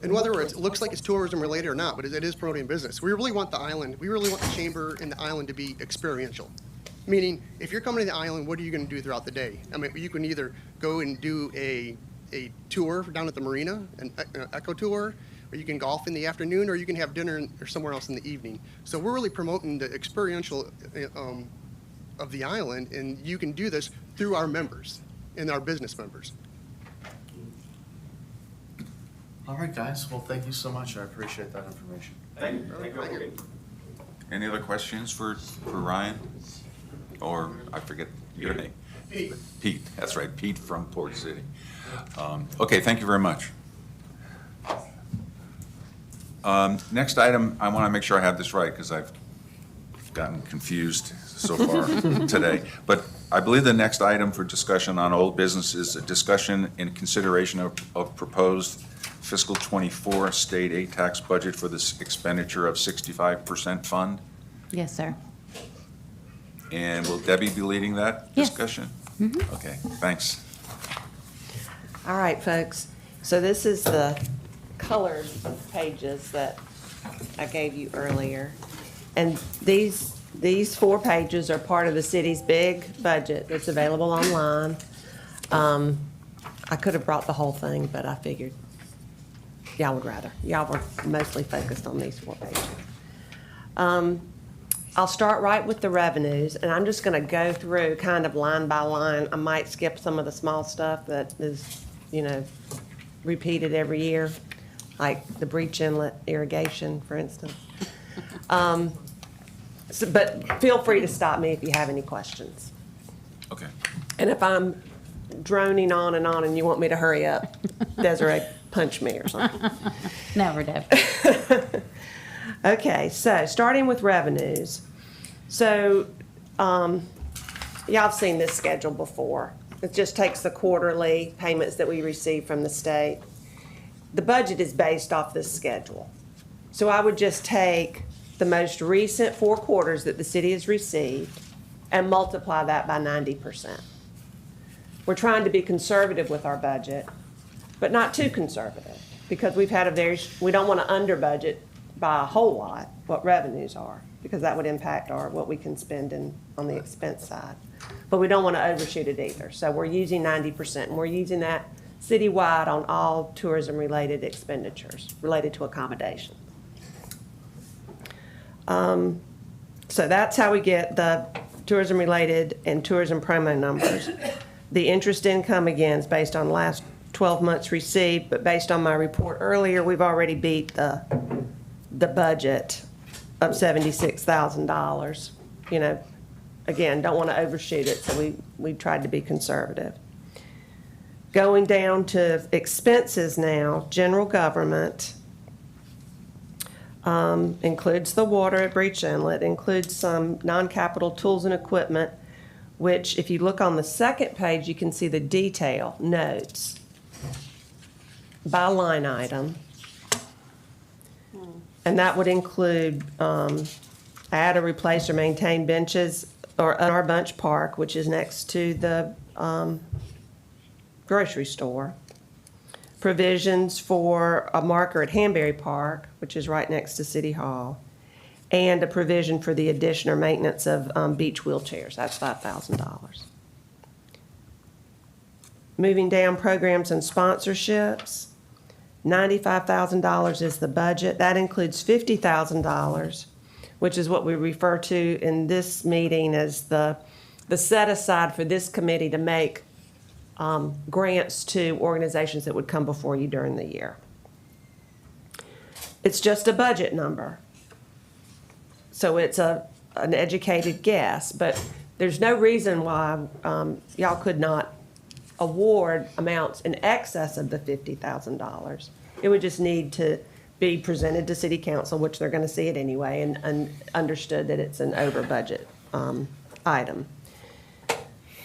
S10: And whether it looks like it's tourism related or not, but it is promoting business. We really want the chamber and the island to be experiential. Meaning, if you're coming to the island, what are you going to do throughout the day? I mean, you can either go and do a tour down at the marina, an eco tour, or you can golf in the afternoon, or you can have dinner or somewhere else in the evening. So we're really promoting the experiential of the island, and you can do this through our members and our business members.
S13: All right, guys. Well, thank you so much. I appreciate that information.
S11: Thank you.
S2: Any other questions for Ryan? Or, I forget your name.
S10: Pete.
S2: Pete, that's right, Pete from Port City. Okay, thank you very much. Next item, I want to make sure I have this right because I've gotten confused so far today. But I believe the next item for discussion on old business is a discussion and consideration of proposed fiscal '24 state ATAX budget for this expenditure of 65% fund.
S3: Yes, sir.
S2: And will Debbie be leading that
S3: Yes.
S2: discussion? Okay, thanks.
S1: All right, folks. So this is the colored pages that I gave you earlier. And these 4 pages are part of the city's big budget that's available online. I could have brought the whole thing, but I figured y'all would rather. Y'all were mostly focused on these 4 pages. I'll start right with the revenues, and I'm just going to go through kind of line by line. I might skip some of the small stuff that is, repeated every year, like the breach inlet irrigation, for instance. But feel free to stop me if you have any questions.
S2: Okay.
S1: And if I'm droning on and you want me to hurry up, Desiree, punch me or something.
S3: Never, Deb.
S1: Okay, so starting with revenues. So, y'all have seen this schedule before. It just takes the quarterly payments that we receive from the state. The budget is based off this schedule. So I would just take the most recent 4 quarters that the city has received and multiply that by 90%. We're trying to be conservative with our budget, but not too conservative, because we've had we don't want to under budget by a whole lot what revenues are, because that would impact what we can spend on the expense side. But we don't want to overshoot it either. So we're using 90%, and we're using that citywide on all tourism-related expenditures related to accommodation. So that's how we get the tourism-related and tourism promo numbers. The interest income, again, is based on last 12 months received, but based on my report earlier, we've already beat the budget of $76,000. You know, again, don't want to overshoot it, so we tried to be conservative. Going down to expenses now, general government includes the water at Breach Inlet, includes some non-capital tools and equipment, which if you look on the second page, you can see the detail notes by line item. And that would include add or replace or maintain benches or in our Bunch Park, which is next to the grocery store. Provisions for a marker at Hanbury Park, which is right next to City Hall. And a provision for the addition or maintenance of beach wheelchairs. That's $5,000. Moving down, programs and sponsorships. $95,000 is the budget. That includes $50,000, which is what we refer to in this meeting as the set aside for this committee to make grants to organizations that would come before you during the year. It's just a budget number. So it's an educated guess, but there's no reason why y'all could not award amounts in excess of the $50,000. It would just need to be presented to City Council, which they're going to see it anyway, and understood that it's an over budget item.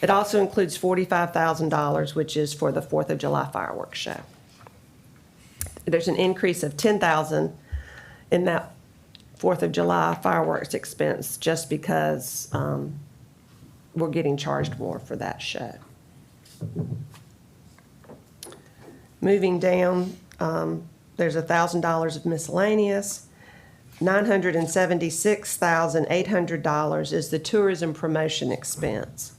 S1: It also includes $45,000, which is for the 4th of July fireworks show. There's an increase of $10,000 in that 4th of July fireworks expense just because we're getting charged more for that show. Moving down, there's $1,000 of miscellaneous. $976,800 is the tourism promotion expense.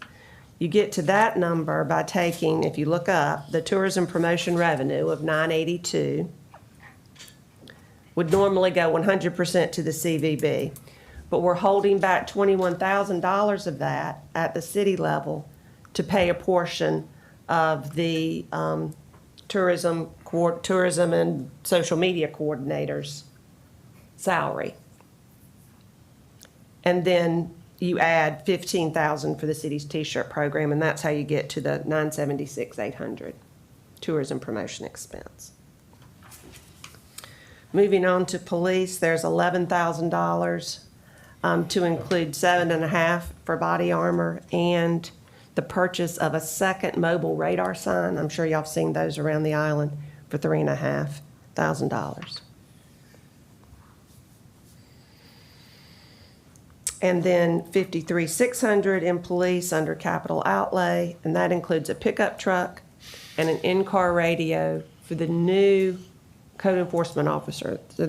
S1: You get to that number by taking, if you look up, the tourism promotion revenue of $982 would normally go 100% to the CVB, but we're holding back $21,000 of that at the city level to pay a portion of the tourism and social media coordinators' salary. And then you add $15,000 for the city's T-shirt program, and that's how you get to the $976,800 tourism promotion expense. Moving on to police, there's $11,000 to include $7.5 for body armor and the purchase of a second mobile radar sign. I'm sure y'all have seen those around the island for $3,500. And then $53,600 in police under capital outlay, and that includes a pickup truck and an in-car radio for the new code enforcement officer. So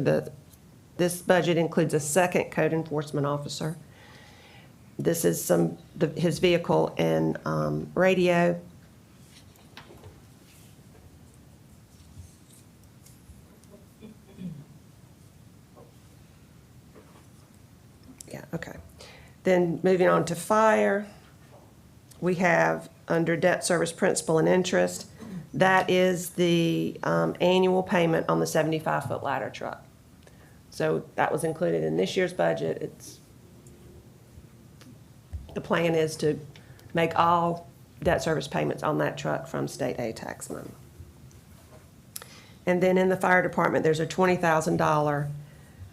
S1: this budget includes a second code enforcement officer. This is his vehicle and radio. Yeah, okay. Then moving on to fire, we have under debt service principal and interest, that is the annual payment on the 75-foot ladder truck. So that was included in this year's budget. The plan is to make all debt service payments on that truck from state ATAX money. And then in the fire department, there's a $20,000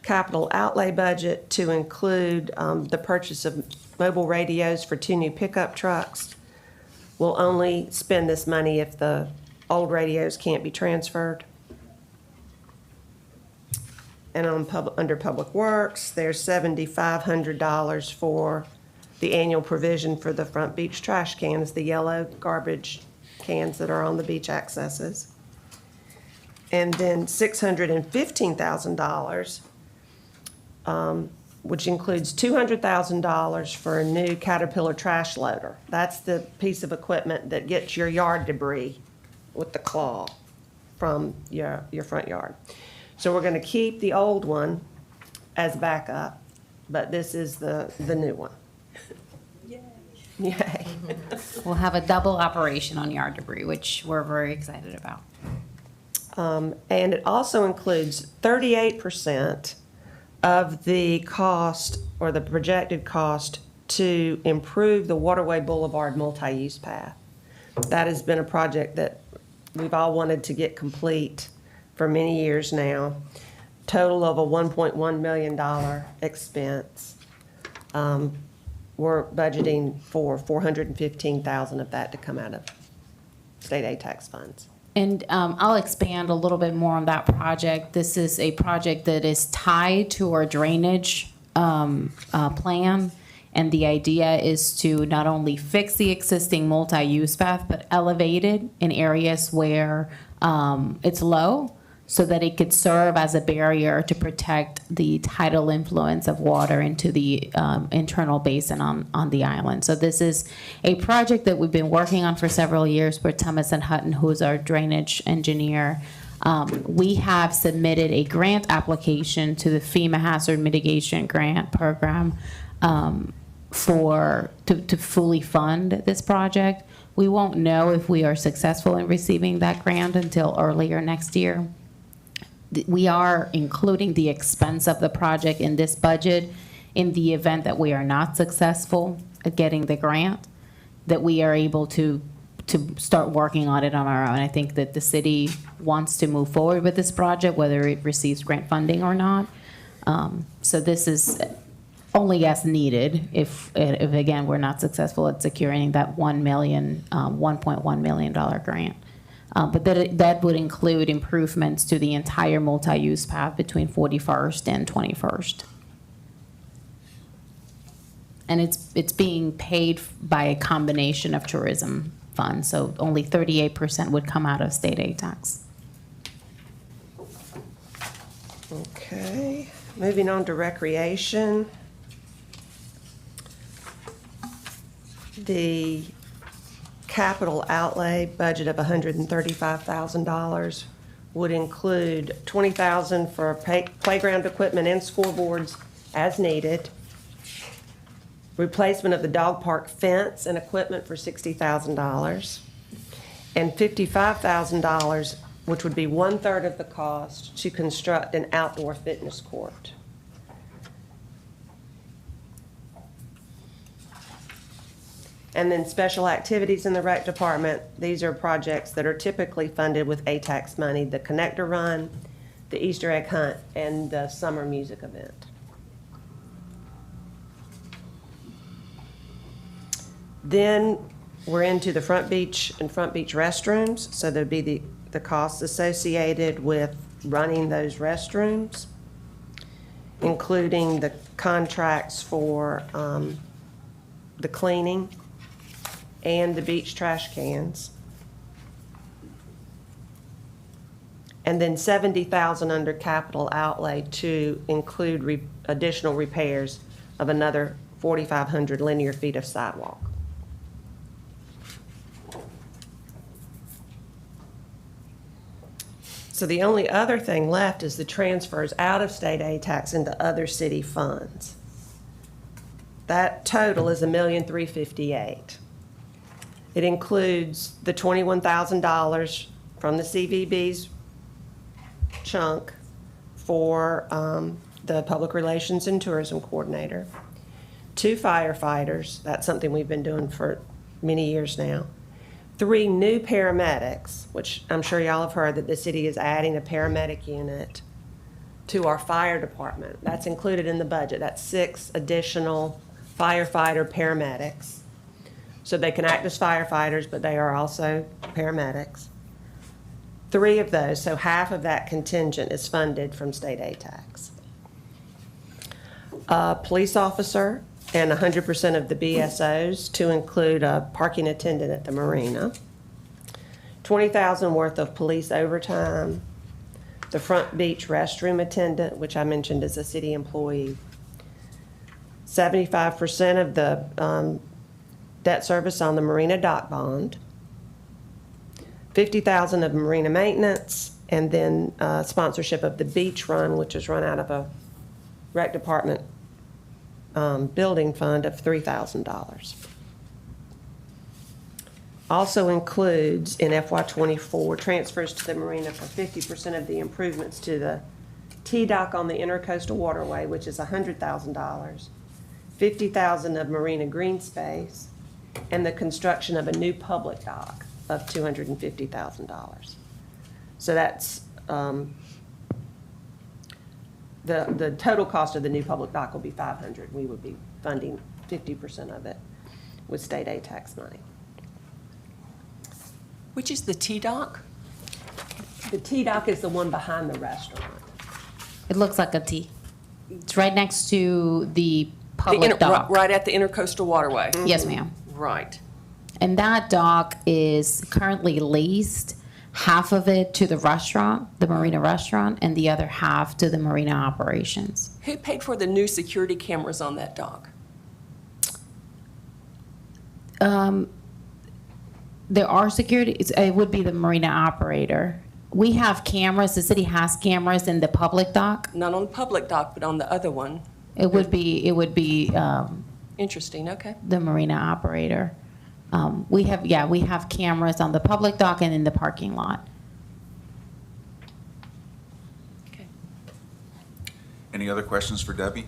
S1: capital outlay budget to include the purchase of mobile radios for 2 new pickup trucks. We'll only spend this money if the old radios can't be transferred. And under Public Works, there's $7,500 for the annual provision for the front beach trash cans, the yellow garbage cans that are on the beach accesses. And then $615,000, which includes $200,000 for a new Caterpillar trash loader. That's the piece of equipment that gets your yard debris with the claw from your front yard. So we're gonna keep the old one as backup, but this is the new one. Yay.
S3: We'll have a double operation on yard debris, which we're very excited about.
S1: And it also includes 38% of the cost or the projected cost to improve the Waterway Boulevard multi-use path. That has been a project that we've all wanted to get complete for many years now. Total of a $1.1 million expense. We're budgeting for $415,000 of that to come out of state ATAX funds.
S3: And I'll expand a little bit more on that project. This is a project that is tied to our drainage plan. And the idea is to not only fix the existing multi-use path, but elevate it in areas where it's low, so that it could serve as a barrier to protect the tidal influence of water into the internal basin on the island. So this is a project that we've been working on for several years with Thomas and Hutton, who's our drainage engineer. We have submitted a grant application to the FEMA Hazard Mitigation Grant Program to fully fund this project. We won't know if we are successful in receiving that grant until earlier next year. We are including the expense of the project in this budget in the event that we are not successful at getting the grant, that we are able to start working on it on our own. I think that the city wants to move forward with this project, whether it receives grant funding or not. So this is only as needed if again, we're not successful at securing that $1.1 million grant. But that would include improvements to the entire multi-use path between 41st and 21st. And it's being paid by a combination of tourism funds, so only 38% would come out of state ATAX.
S1: Okay, moving on to recreation. The capital outlay budget of $135,000 would include $20,000 for playground equipment and scoreboards as needed, replacement of the dog park fence and equipment for $60,000, and $55,000, which would be 1/3 of the cost, to construct an outdoor fitness court. And then special activities in the rec department, these are projects that are typically funded with ATAX money, the connector run, the Easter egg hunt, and the summer music event. Then we're into the front beach and front beach restrooms, so there'd be the costs associated with running those restrooms, including the contracts for the cleaning and the beach trash cans. And then $70,000 under capital outlay to include additional repairs of another 4,500 linear feet of sidewalk. So the only other thing left is the transfers out of state ATAX into other city funds. That total is $1,358,000. It includes the $21,000 from the CVB's chunk for the Public Relations and Tourism Coordinator, 2 firefighters. That's something we've been doing for many years now. 3 new paramedics, which I'm sure y'all have heard that the city is adding a paramedic unit to our fire department. That's included in the budget. That's 6 additional firefighter paramedics. So they can act as firefighters, but they are also paramedics. 3 of those, so half of that contingent is funded from state ATAX. A police officer and 100% of the BSOs to include a parking attendant at the marina. $20,000 worth of police overtime. The front beach restroom attendant, which I mentioned is a city employee. 75% of the debt service on the marina dock bond. $50,000 of marina maintenance, and then sponsorship of the beach run, which is run out of a rec department building fund of $3,000. Also includes in FY24 transfers to the marina for 50% of the improvements to the T-dock on the intercoastal waterway, which is $100,000, $50,000 of marina green space, and the construction of a new public dock of $250,000. So that's the total cost of the new public dock will be $500,000. We would be funding 50% of it with state ATAX money.
S12: Which is the T-dock?
S1: The T-dock is the one behind the restaurant.
S3: It looks like a T. It's right next to the public dock.
S12: Right at the intercoastal waterway.
S3: Yes, ma'am.
S12: Right.
S3: And that dock is currently leased, half of it to the restaurant, the marina restaurant, and the other half to the marina operations.
S12: Who paid for the new security cameras on that dock?
S3: There are security, it would be the marina operator. We have cameras, the city has cameras in the public dock.
S12: Not on the public dock, but on the other one.
S3: It would be
S12: Interesting, okay.
S3: the marina operator. We have cameras on the public dock and in the parking lot.
S12: Okay.
S2: Any other questions for Debbie?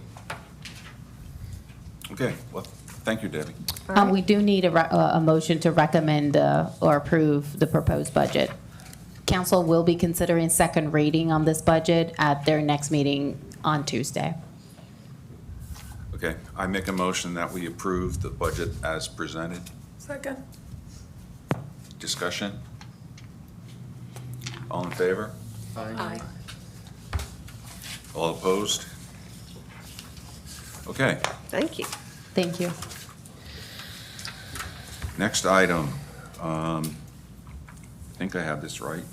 S2: Okay, well, thank you, Debbie.
S3: We do need a motion to recommend or approve the proposed budget. Council will be considering second reading on this budget at their next meeting on Tuesday.
S2: Okay, I make a motion that we approve the budget as presented.
S4: Second.
S2: Discussion? All in favor?
S12: Aye.
S2: All opposed? Okay,
S1: Thank you.
S3: Thank you.
S2: next item. I think I have this right.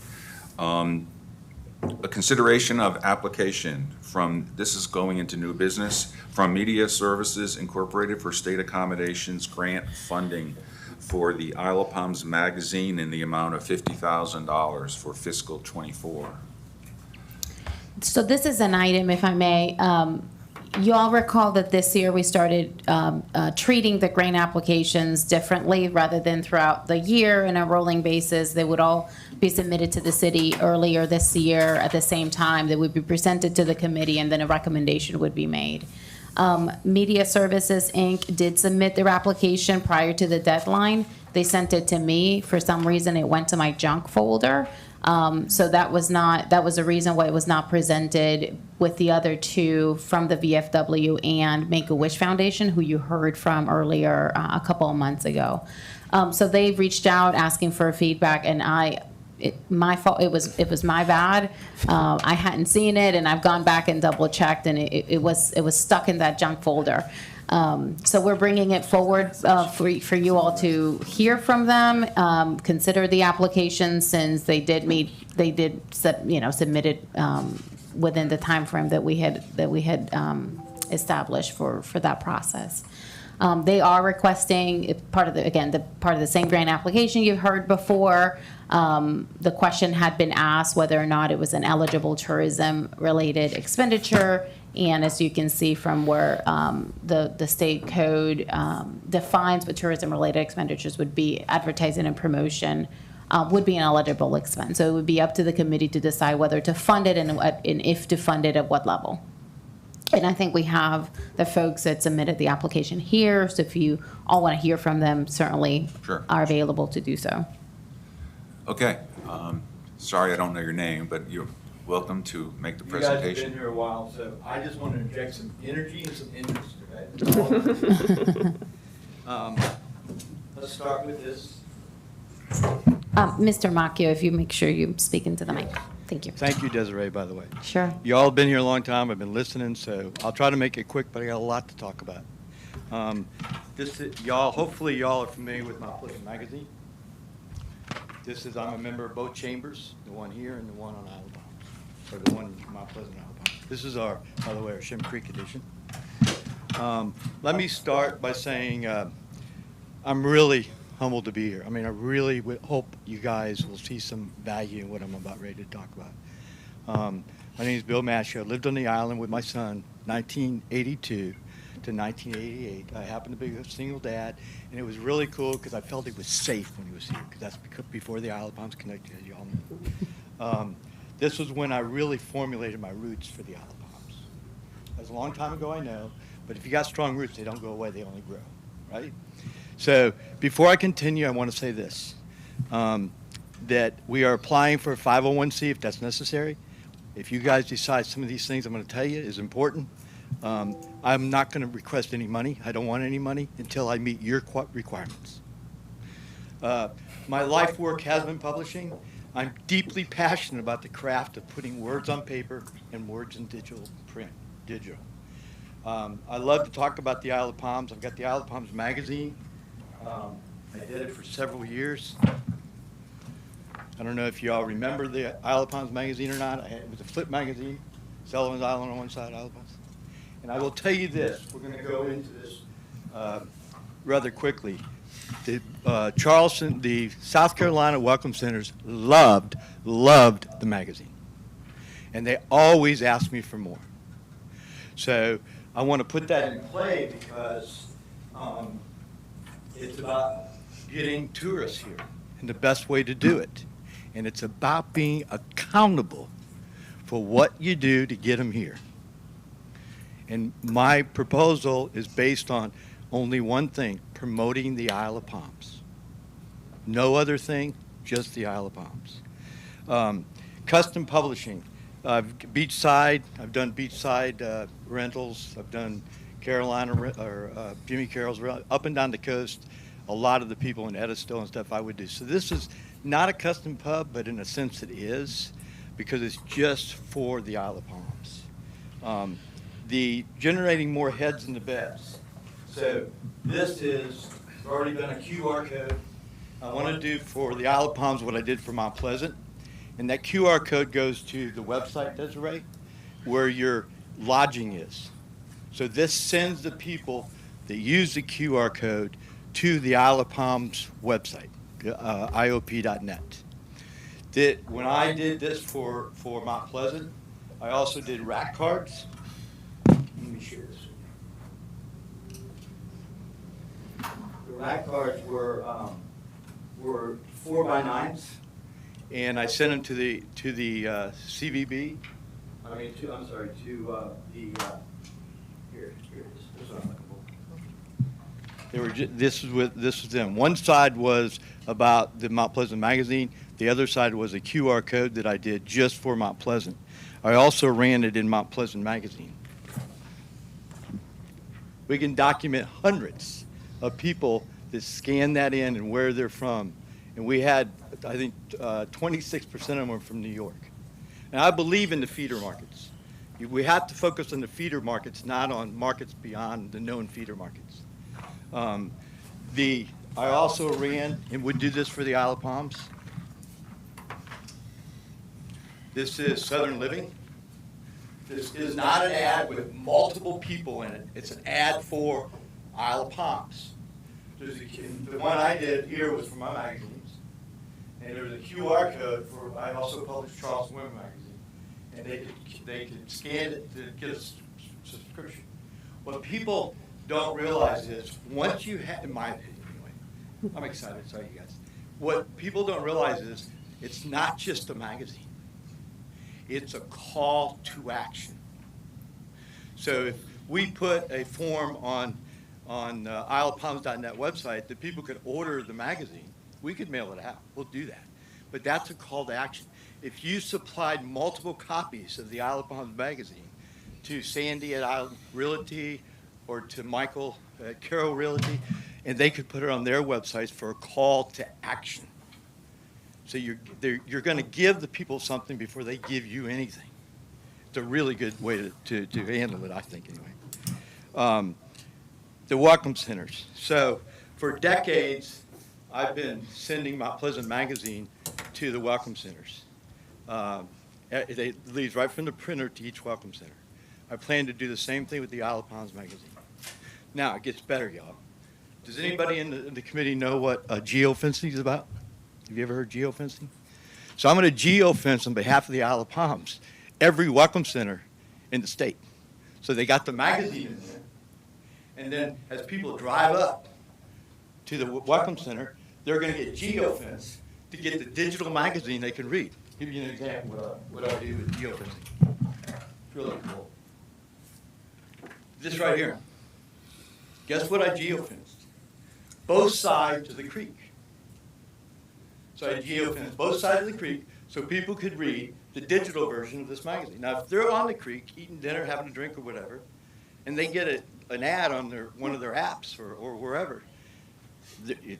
S2: A consideration of application from, this is going into new business, from Media Services Incorporated for state accommodations grant funding for the Isle of Palms magazine in the amount of $50,000 for fiscal '24.
S3: So this is an item, if I may. You all recall that this year we started treating the grant applications differently rather than throughout the year in a rolling basis. They would all be submitted to the city earlier this year at the same time. They would be presented to the committee and then a recommendation would be made. Media Services, Inc. did submit their application prior to the deadline. They sent it to me. For some reason, it went to my junk folder. So that was a reason why it was not presented with the other two from the VFW and Make-A-Wish Foundation, who you heard from earlier a couple of months ago. So they reached out asking for feedback, and my fault. It was my bad. I hadn't seen it, and I've gone back and double checked, and it was stuck in that junk folder. So we're bringing it forward for you all to hear from them, consider the application since they did submit it within the time frame that we had established for that process. They are requesting part of the same grant application you've heard before. The question had been asked whether or not it was an eligible tourism-related expenditure. And as you can see from where the state code defines what tourism-related expenditures would be, advertising and promotion would be an eligible expense. So it would be up to the committee to decide whether to fund it and if to fund it at what level. And I think we have the folks that submitted the application here, so if you all want to hear from them, certainly
S2: Sure.
S3: are available to do so.
S2: Okay. Sorry, I don't know your name, but you're welcome to make the
S14: You guys have
S2: presentation.
S14: been here a while, so I just want to inject some energy and some interest, okay? Let's start with this.
S3: Mr. Macchio, if you make sure you speak into the mic. Thank you.
S14: Thank you, Desiree, by the way.
S3: Sure.
S14: Y'all have been here a long time. I've been listening, so I'll try to make it quick, but I got a lot to talk about. Hopefully y'all are familiar with Mount Pleasant Magazine. I'm a member of both chambers, the one here and the one on Isle Palms, or the one in Mount Pleasant, Isle Palms. This is by the way, our Shem Creek edition. Let me start by saying I'm really humbled to be here. I mean, I really would hope you guys will see some value in what I'm about ready to talk about. My name is Bill Mashie. I lived on the island with my son, 1982 to 1988. I happened to be a single dad, and it was really cool because I felt he was safe when he was here, because that's before the Isle of Palms connected, as you all know. This was when I really formulated my roots for the Isle of Palms. That was a long time ago, I know, but if you got strong roots, they don't go away, they only grow, right? So before I continue, I want to say this, that we are applying for a 501c if that's necessary. If you guys decide some of these things I'm going to tell you is important, I'm not going to request any money. I don't want any money until I meet your requirements. My life work has been publishing. I'm deeply passionate about the craft of putting words on paper and words in digital. I love to talk about the Isle of Palms. I've got the Isle of Palms magazine. I did it for several years. I don't know if you all remember the Isle of Palms magazine or not. It was a flip magazine, Sullivan's Island on one side, Isle of Palms. And I will tell you this, we're going to go into this rather quickly. Charleston, the South Carolina Welcome Centers loved the magazine. And they always asked me for more. So I want to put that in play because it's about getting tourists here and the best way to do it. And it's about being accountable for what you do to get them here. And my proposal is based on only one thing, promoting the Isle of Palms. No other thing, just the Isle of Palms. Custom publishing. Beachside, I've done beachside rentals. I've done Jimmy Carroll's, up and down the coast. A lot of the people in Edisto and stuff I would do. So this is not a custom pub, but in a sense it is, because it's just for the Isle of Palms. The generating more heads in the beds. So this is already been a QR code. I want to do for the Isle of Palms what I did for Mount Pleasant. And that QR code goes to the website, Desiree, where your lodging is. So this sends the people that use the QR code to the Isle of Palms website, iop.net. When I did this for Mount Pleasant, I also did rack cards. Let me share this with you. The rack cards were 4x9s, and I sent them to the CVB. Here it is. This is what I'm looking for. This was them. One side was about the Mount Pleasant magazine. The other side was a QR code that I did just for Mount Pleasant. I also ran it in Mount Pleasant magazine. We can document hundreds of people that scan that in and where they're from. And we had, I think, 26% of them were from New York. And I believe in the feeder markets. We have to focus on the feeder markets, not on markets beyond the known feeder markets. I also ran and would do this for the Isle of Palms. This is Southern Living. This is not an ad with multiple people in it. It's an ad for Isle of Palms. The one I did here was for my magazines. And there was a QR code for, I also published Charleston Women magazine. And they could scan it to get a subscription. What people don't realize is, once you have, in my opinion anyway, I'm excited, sorry you guys. What people don't realize is, it's not just a magazine. It's a call to action. So if we put a form on isleofpalms.net website that people could order the magazine, we could mail it out. We'll do that. But that's a call to action. If you supplied multiple copies of the Isle of Palms magazine to Sandy at Isle Realty or to Michael at Carroll Realty, and they could put it on their websites for a call to action. So you're going to give the people something before they give you anything. It's a really good way to handle it, I think, anyway. The welcome centers. So for decades, I've been sending Mount Pleasant magazine to the welcome centers. It leads right from the printer to each welcome center. I plan to do the same thing with the Isle of Palms magazine. Now, it gets better, y'all. Does anybody in the committee know what geofencing is about? Have you ever heard geofencing? So I'm going to geofence on behalf of the Isle of Palms every welcome center in the state. So they got the magazine in there. And then as people drive up to the welcome center, they're going to get geofenced to get the digital magazine they can read. Give you an example of what I do with geofencing. It's really cool. This right here. Guess what I geofenced? Both sides of the creek. So I geofenced both sides of the creek so people could read the digital version of this magazine. Now, if they're on the creek eating dinner, having a drink or whatever, and they get an ad on one of their apps or wherever,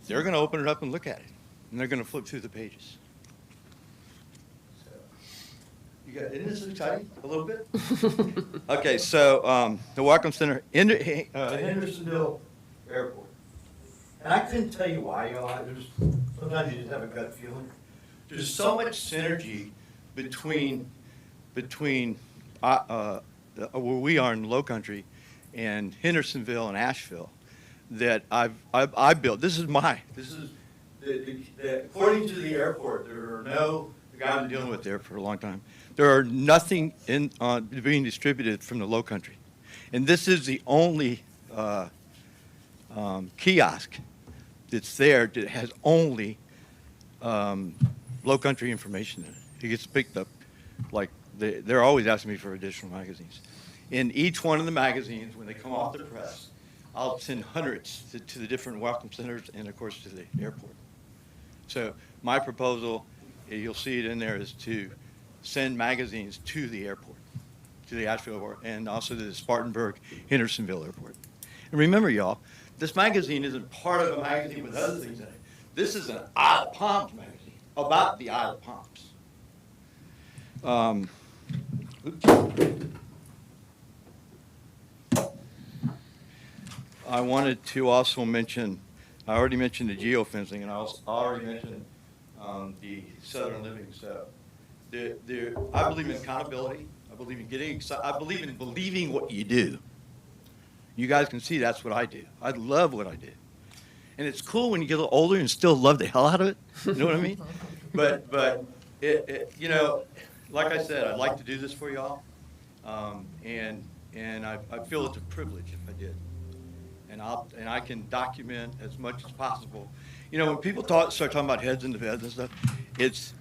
S14: they're going to open it up and look at it, and they're going to flip through the pages. Isn't this exciting a little bit? Okay, so the Welcome Center in Hendersonville Airport. And I couldn't tell you why, y'all. Sometimes you just have a gut feeling. There's so much synergy between where we are in the Low Country and Hendersonville and Asheville that I built. According to the airport, there are no, the guy I've been dealing with there for a long time, there are nothing being distributed from the Low Country. And this is the only kiosk that's there that has only Low Country information in it. It gets picked up, like they're always asking me for additional magazines. In each one of the magazines, when they come off the press, I'll send hundreds to the different welcome centers and, of course, to the airport. So my proposal, you'll see it in there, is to send magazines to the airport, to the Asheville airport, and also to the Spartanburg Hendersonville airport. And remember, y'all, this magazine isn't part of a magazine with other things in it. This is an Isle of Palms magazine about the Isle of Palms. I wanted to also mention, I already mentioned the geofencing, and I already mentioned the Southern Living stuff. I believe in accountability. I believe in getting excited. I believe in believing what you do. You guys can see that's what I do. I love what I do. And it's cool when you get a little older and still love the hell out of it. You know what I mean? But you know, like I said, I'd like to do this for y'all. And I feel it's a privilege if I did. And I can document as much as possible. You know, when people start talking about heads in the beds and stuff, it's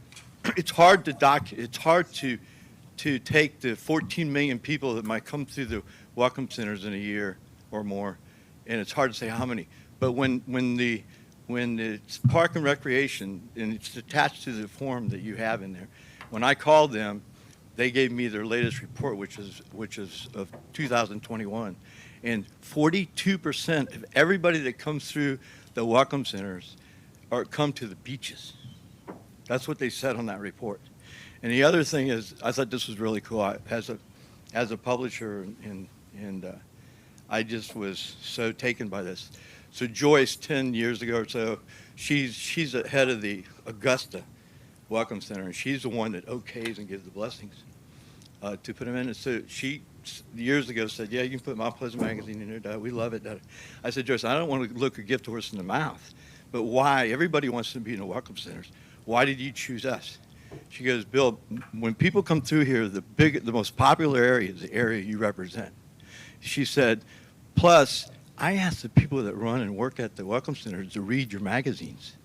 S14: hard to take the 14 million people that might come through the welcome centers in a year or more, and it's hard to say how many. But when it's Park and Recreation, and it's attached to the form that you have in there, when I called them, they gave me their latest report, which is of 2021, and 42% of everybody that comes through the welcome centers come to the beaches. That's what they said on that report. And the other thing is, I thought this was really cool. As a publisher, and I just was so taken by this. So Joyce, 10 years ago or so, she's the head of the Augusta Welcome Center, and she's the one that okays and gives the blessings to put them in. And so she, years ago, said, yeah, you can put Mount Pleasant magazine in there, Dad. We love it, Dad. I said, Joyce, I don't want to look a gift horse in the mouth, but why? Everybody wants to be in the welcome centers. Why did you choose us? She goes, Bill, when people come through here, the most popular area is the area you represent. She said, plus, I asked the people that run and work at the welcome centers to read your magazines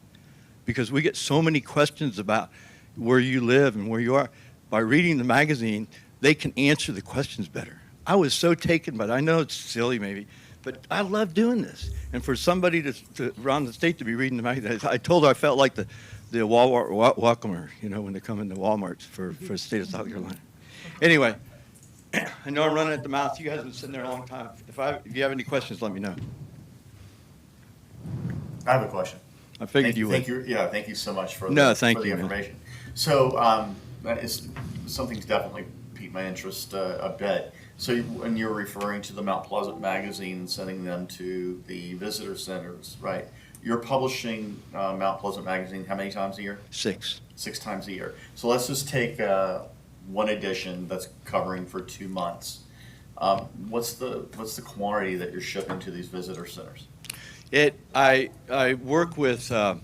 S14: because we get so many questions about where you live and where you are. By reading the magazine, they can answer the questions better. I was so taken by it. I know it's silly maybe, but I love doing this. And for somebody to around the state to be reading the magazine, I told her I felt like the Walmart welcomer, you know, when they come into Walmarts for the state of South Carolina. Anyway, I know I'm running at the mouth. You guys have been sitting there a long time. If you have any questions, let me know.
S13: I have a question.
S14: I figured you would.
S13: Thank you so much for
S14: No,
S13: the,
S14: thank
S13: for the
S14: you, man.
S13: information. So something's definitely piqued my interest a bit. So when you're referring to the Mount Pleasant magazine and sending them to the visitor centers, right? You're publishing Mount Pleasant magazine how many times a year?
S14: 6.
S13: 6 times a year. So let's just take one edition that's covering for 2 months. What's the quantity that you're shipping to these visitor centers?
S14: I work with Boone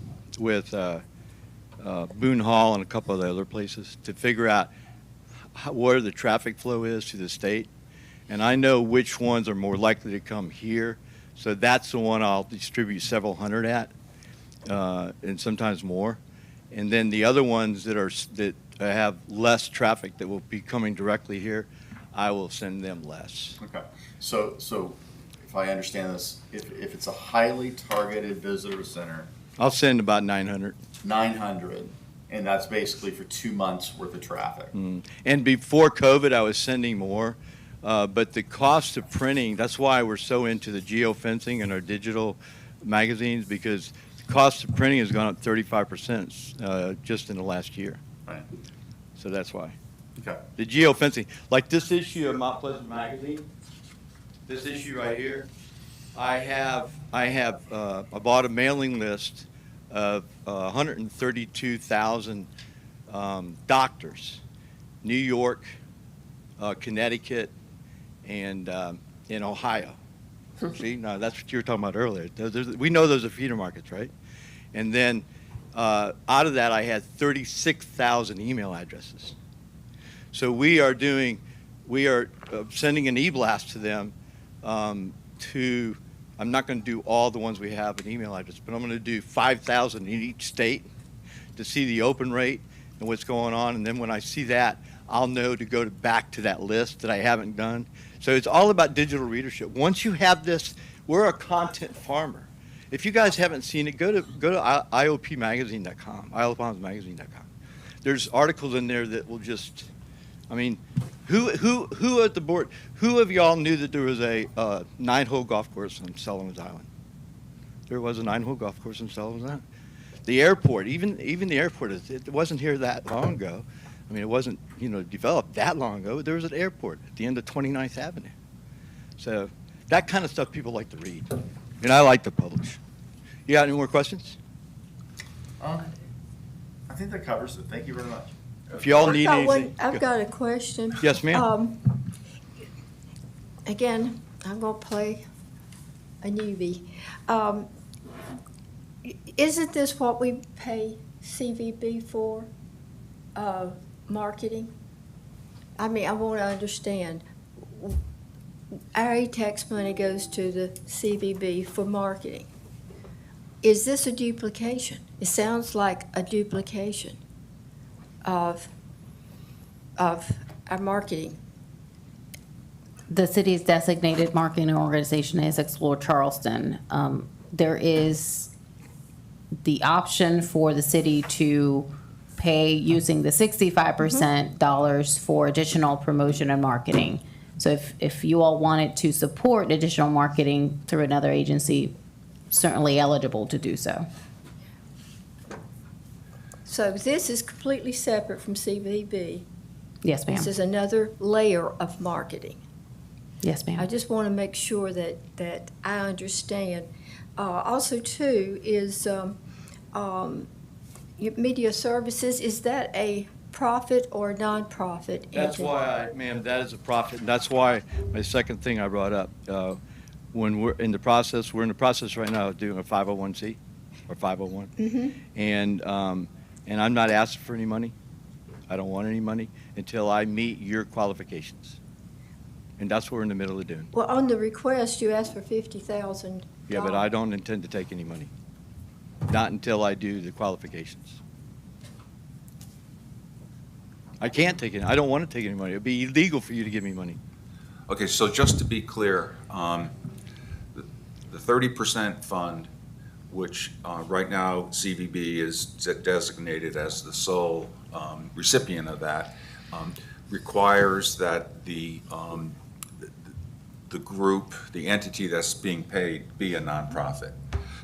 S14: Hall and a couple of the other places to figure out where the traffic flow is to the state, and I know which ones are more likely to come here. So that's the one I'll distribute several hundred at, and sometimes more. And then the other ones that have less traffic that will be coming directly here, I will send them less.
S13: Okay. So if I understand this, if it's a highly targeted visitor center,
S14: I'll send about 900.
S13: 900, and that's basically for 2 months worth of traffic.
S14: And before COVID, I was sending more, but the cost of printing, that's why we're so into the geofencing and our digital magazines, because the cost of printing has gone up 35% just in the last year.
S13: Right.
S14: So that's why.
S13: Okay.
S14: The geofencing, like this issue of Mount Pleasant magazine, this issue right here, I bought a mailing list of 132,000 doctors, New York, Connecticut, and in Ohio. See, now that's what you were talking about earlier. We know those are feeder markets, right? And then out of that, I had 36,000 email addresses. So we are sending an e-blast to them I'm not going to do all the ones we have in email address, but I'm going to do 5,000 in each state to see the open rate and what's going on. And then when I see that, I'll know to go back to that list that I haven't done. So it's all about digital readership. Once you have this, we're a content farmer. If you guys haven't seen it, go to IOPmagazine.com, IOPmagazine.com. There's articles in there that will just, I mean, who at the board, who of y'all knew that there was a 9-hole golf course on Sullivan's Island? There was a 9-hole golf course on Sullivan's Island. The airport, even the airport, it wasn't here that long ago. I mean, it wasn't, developed that long ago. There was an airport at the end of 29th Avenue. So that kind of stuff people like to read, and I like to publish. You got any more questions?
S13: I think that covers it. Thank you very much.
S14: If y'all need anything.
S6: I've got a question.
S14: Yes, ma'am.
S6: Again, I'm going to play a newbie. Isn't this what we pay CVB for, marketing? I mean, I want to understand. Our ATAX money goes to the CVB for marketing. Is this a duplication? It sounds like a duplication of our marketing.
S3: The city's designated marketing organization is Explore Charleston. There is the option for the city to pay using the 65% dollars for additional promotion and marketing. So if you all wanted to support additional marketing through another agency, certainly eligible to do so.
S6: So this is completely separate from CVB.
S3: Yes, ma'am.
S6: This is another layer of marketing.
S3: Yes, ma'am.
S6: I just want to make sure that I understand. Also, too, is media services, is that a profit or a nonprofit?
S14: That's why, ma'am, that is a profit. And that's why my second thing I brought up, when we're in the process right now of doing a 501c or 501.
S6: Mm-hmm.
S14: And I'm not asking for any money. I don't want any money until I meet your qualifications. And that's what we're in the middle of doing.
S6: Well, on the request, you asked for $50,000.
S14: Yeah, but I don't intend to take any money. Not until I do the qualifications. I can't take it. I don't want to take any money. It'd be illegal for you to give me money.
S2: Okay, so just to be clear, the 30% fund, which right now CVB is designated as the sole recipient of that, requires that the group, the entity that's being paid, be a nonprofit.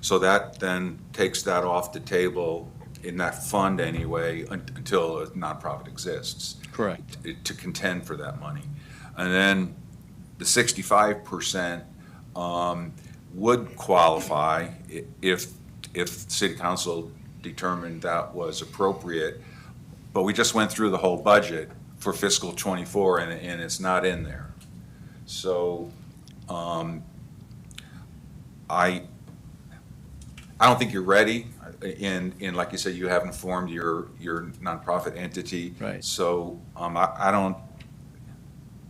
S2: So that then takes that off the table in that fund anyway until a nonprofit exists.
S14: Correct.
S2: To contend for that money. And then the 65% would qualify if city council determined that was appropriate. But we just went through the whole budget for fiscal '24 and it's not in there. So I don't think you're ready. In like you said, you haven't formed your nonprofit entity.
S14: Right.
S2: So I'm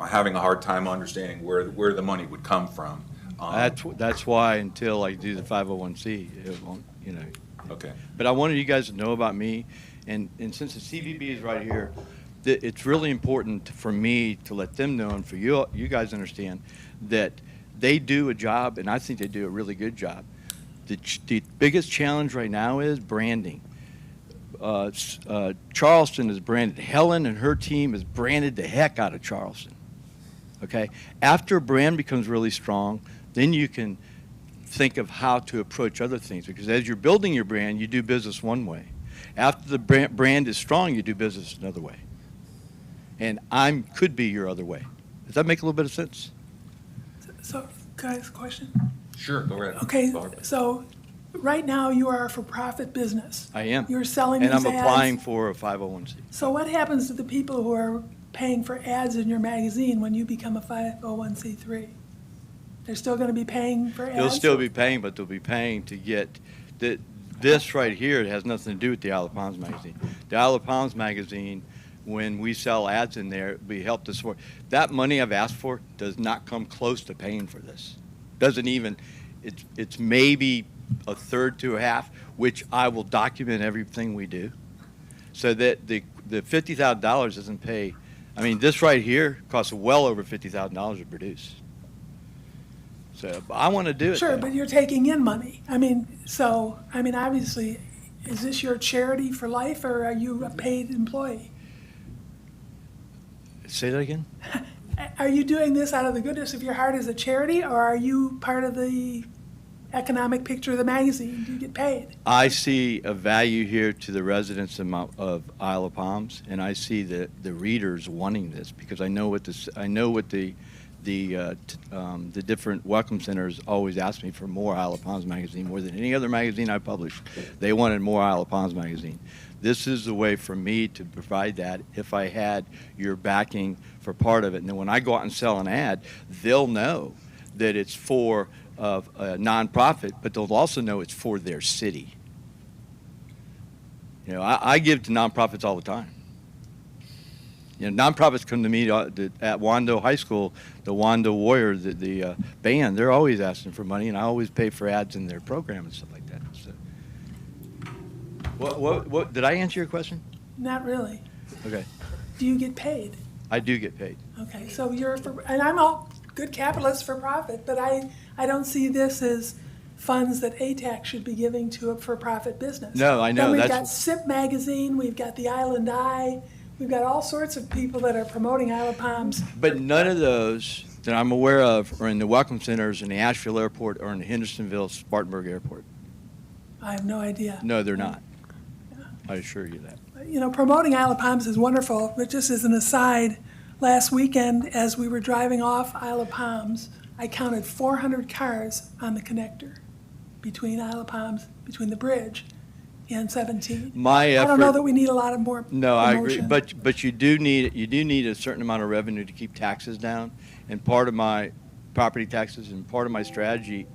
S2: having a hard time understanding where the money would come from.
S14: That's why until I do the 501c, it won't,
S2: Okay.
S14: But I wanted you guys to know about me, and since the CVB is right here, it's really important for me to let them know, and for you guys understand, that they do a job, and I think they do a really good job. The biggest challenge right now is branding. Charleston is branded. Helen and her team has branded the heck out of Charleston. Okay? After a brand becomes really strong, then you can think of how to approach other things. Because as you're building your brand, you do business one way. After the brand is strong, you do business another way. And could be your other way. Does that make a little bit of sense?
S15: So, can I ask a question?
S2: Sure, go ahead.
S15: Okay,
S2: Barbara.
S15: so right now you are a for-profit business.
S14: I am.
S15: You're selling
S14: And
S15: these
S14: I'm
S15: ads.
S14: applying for a 501c.
S15: So what happens to the people who are paying for ads in your magazine when you become a 501c3? They're still going to be paying for ads?
S14: They'll still be paying, but they'll be paying to get this right here. It has nothing to do with the Isle of Palms magazine. The Isle of Palms magazine, when we sell ads in there, we help to support. That money I've asked for does not come close to paying for this. Doesn't even. It's maybe a third to a half, which I will document everything we do, so that the $50,000 doesn't pay. I mean, this right here costs well over $50,000 to produce. So I want to do it.
S15: Sure,
S14: though.
S15: but you're taking in money. Obviously, is this your charity for life, or are you a paid employee?
S14: Say that again?
S15: Are you doing this out of the goodness of your heart as a charity, or are you part of the economic picture of the magazine? Do you get paid?
S14: I see a value here to the residents of Isle of Palms, and I see the readers wanting this, because I know what the different welcome centers always ask me for more Isle of Palms magazine, more than any other magazine I publish. They wanted more Isle of Palms magazine. This is the way for me to provide that if I had your backing for part of it. And then when I go out and sell an ad, they'll know that it's for a nonprofit, but they'll also know it's for their city. I give to nonprofits all the time. Nonprofits come to me at Wando High School, the Wando Warriors, the band. They're always asking for money, and I always pay for ads in their program and stuff like that. So, what did I answer your question?
S15: Not really.
S14: Okay,
S15: Do you get paid?
S14: I do get paid.
S15: Okay, so and I'm all good capitalist for profit, but I don't see this as funds that ATAX should be giving to a for-profit business.
S14: No, I know.
S15: Then we've got SIP Magazine, we've got the Island Eye, we've got all sorts of people that are promoting Isle of Palms.
S14: But none of those that I'm aware of are in the welcome centers in the Asheville Airport or in the Hendersonville Spartanburg Airport.
S15: I have no idea.
S14: No, they're not. I assure you that.
S15: Promoting Isle of Palms is wonderful, but just as an aside, last weekend, as we were driving off Isle of Palms, I counted 400 cars on the connector between Isle of Palms, between the bridge and 17.
S14: My effort.
S15: I don't know that we need a lot of more
S14: No, I agree,
S15: promotion.
S14: but you do need a certain amount of revenue to keep taxes down, and part of my property taxes and part of my strategy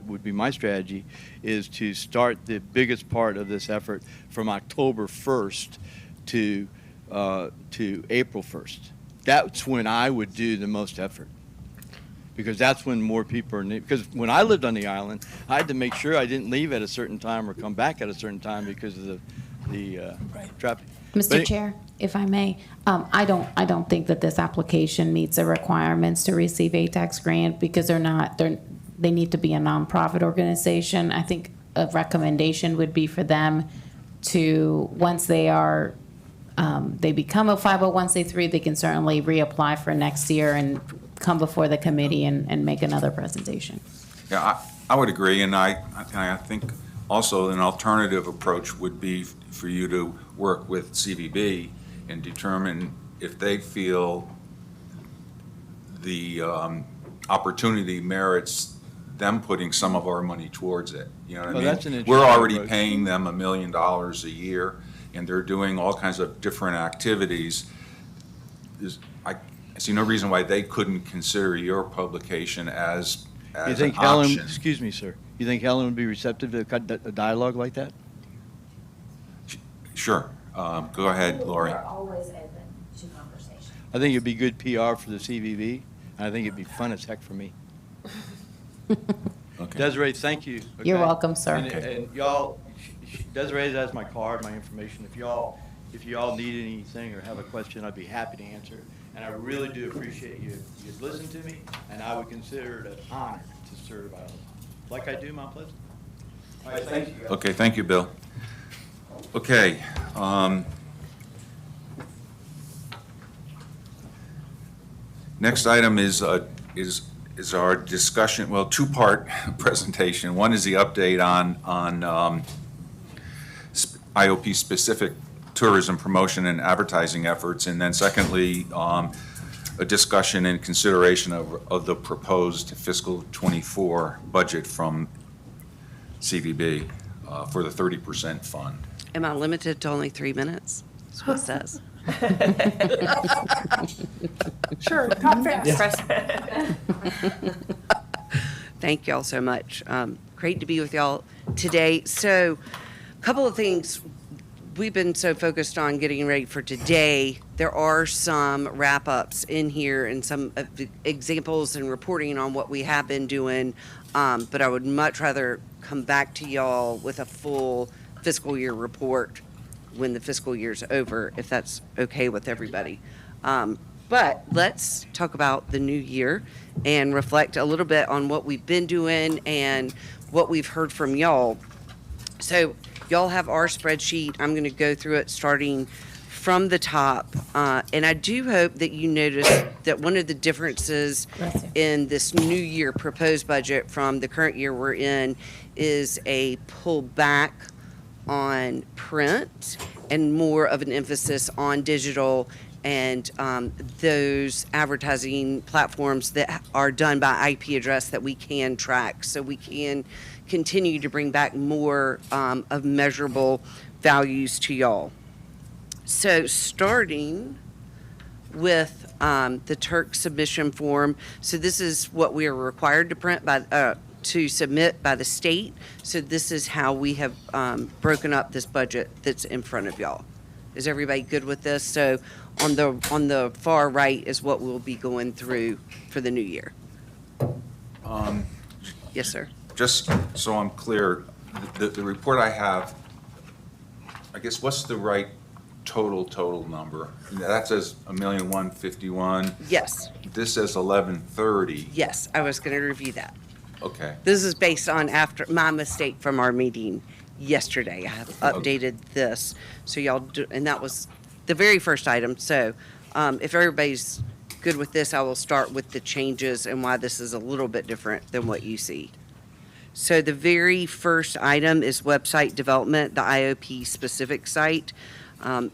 S14: is to start the biggest part of this effort from October 1st to April 1st. That's when I would do the most effort, because that's when more people are because when I lived on the island, I had to make sure I didn't leave at a certain time or come back at a certain time because of the
S15: Right.
S14: traffic.
S3: Mr. Chair, if I may, I don't think that this application meets the requirements to receive ATAX grant because they need to be a nonprofit organization. I think a recommendation would be for them to, once they are, they become a 501c3, they can certainly reapply for next year and come before the committee and make another presentation.
S2: Yeah, I would agree, and I think also an alternative approach would be for you to work with CVB and determine if they feel the opportunity merits them putting some of our money towards it. You know what I
S14: Well,
S2: mean?
S14: that's an
S2: We're
S14: interesting
S2: already
S14: approach.
S2: paying them $1 million a year, and they're doing all kinds of different activities. I see no reason why they couldn't consider your publication as
S14: You
S2: an
S14: think Helen,
S2: option.
S14: excuse me, sir, you think Helen would be receptive to a dialogue like that?
S2: Sure. Go ahead, Lori.
S9: We're always open to conversation.
S14: I think it'd be good PR for the CVB, and I think it'd be fun as heck for me.
S2: Okay.
S14: Desiree, thank you.
S3: You're
S14: okay?
S3: welcome, sir.
S14: And y'all, Desiree has my card, my information. If y'all need anything or have a question, I'd be happy to answer. And I really do appreciate you listening to me, and I would consider it an honor to serve like I do Mount Pleasant. All right, thank you, guys.
S2: Okay, thank you, Bill. Okay. Next item is our discussion, well, two-part presentation. One is the update on IOP-specific tourism promotion and advertising efforts, and then secondly, a discussion and consideration of the proposed fiscal '24 budget from CVB for the 30% fund.
S16: Am I limited to only 3 minutes? That's what it says.
S15: Sure, talk fast.
S16: Thank y'all so much. Great to be with y'all today. So, a couple of things. We've been so focused on getting ready for today. There are some wrap-ups in here and some examples and reporting on what we have been doing, but I would much rather come back to y'all with a full fiscal year report when the fiscal year's over, if that's okay with everybody. But let's talk about the new year and reflect a little bit on what we've been doing and what we've heard from y'all. So y'all have our spreadsheet. I'm going to go through it starting from the top. And I do hope that you notice that one of the differences in this new year proposed budget from the current year we're in is a pullback on print and more of an emphasis on digital and those advertising platforms that are done by IP address that we can track, so we can continue to bring back more of measurable values to y'all. So starting with the Turk submission form, so this is what we are required to print by to submit by the state. So this is how we have broken up this budget that's in front of y'all. Is everybody good with this? So on the far right is what we'll be going through for the new year. Yes, sir.
S2: Just so I'm clear, the report I have, I guess, what's the right total number? That says 1,151,000.
S16: Yes.
S2: This says 1,130.
S16: Yes, I was going to review that.
S2: Okay.
S16: This is based on after my mistake from our meeting yesterday. I have updated this. So y'all do, and that was the very first item. So if everybody's good with this, I will start with the changes and why this is a little bit different than what you see. So the very first item is website development, the IOP specific site.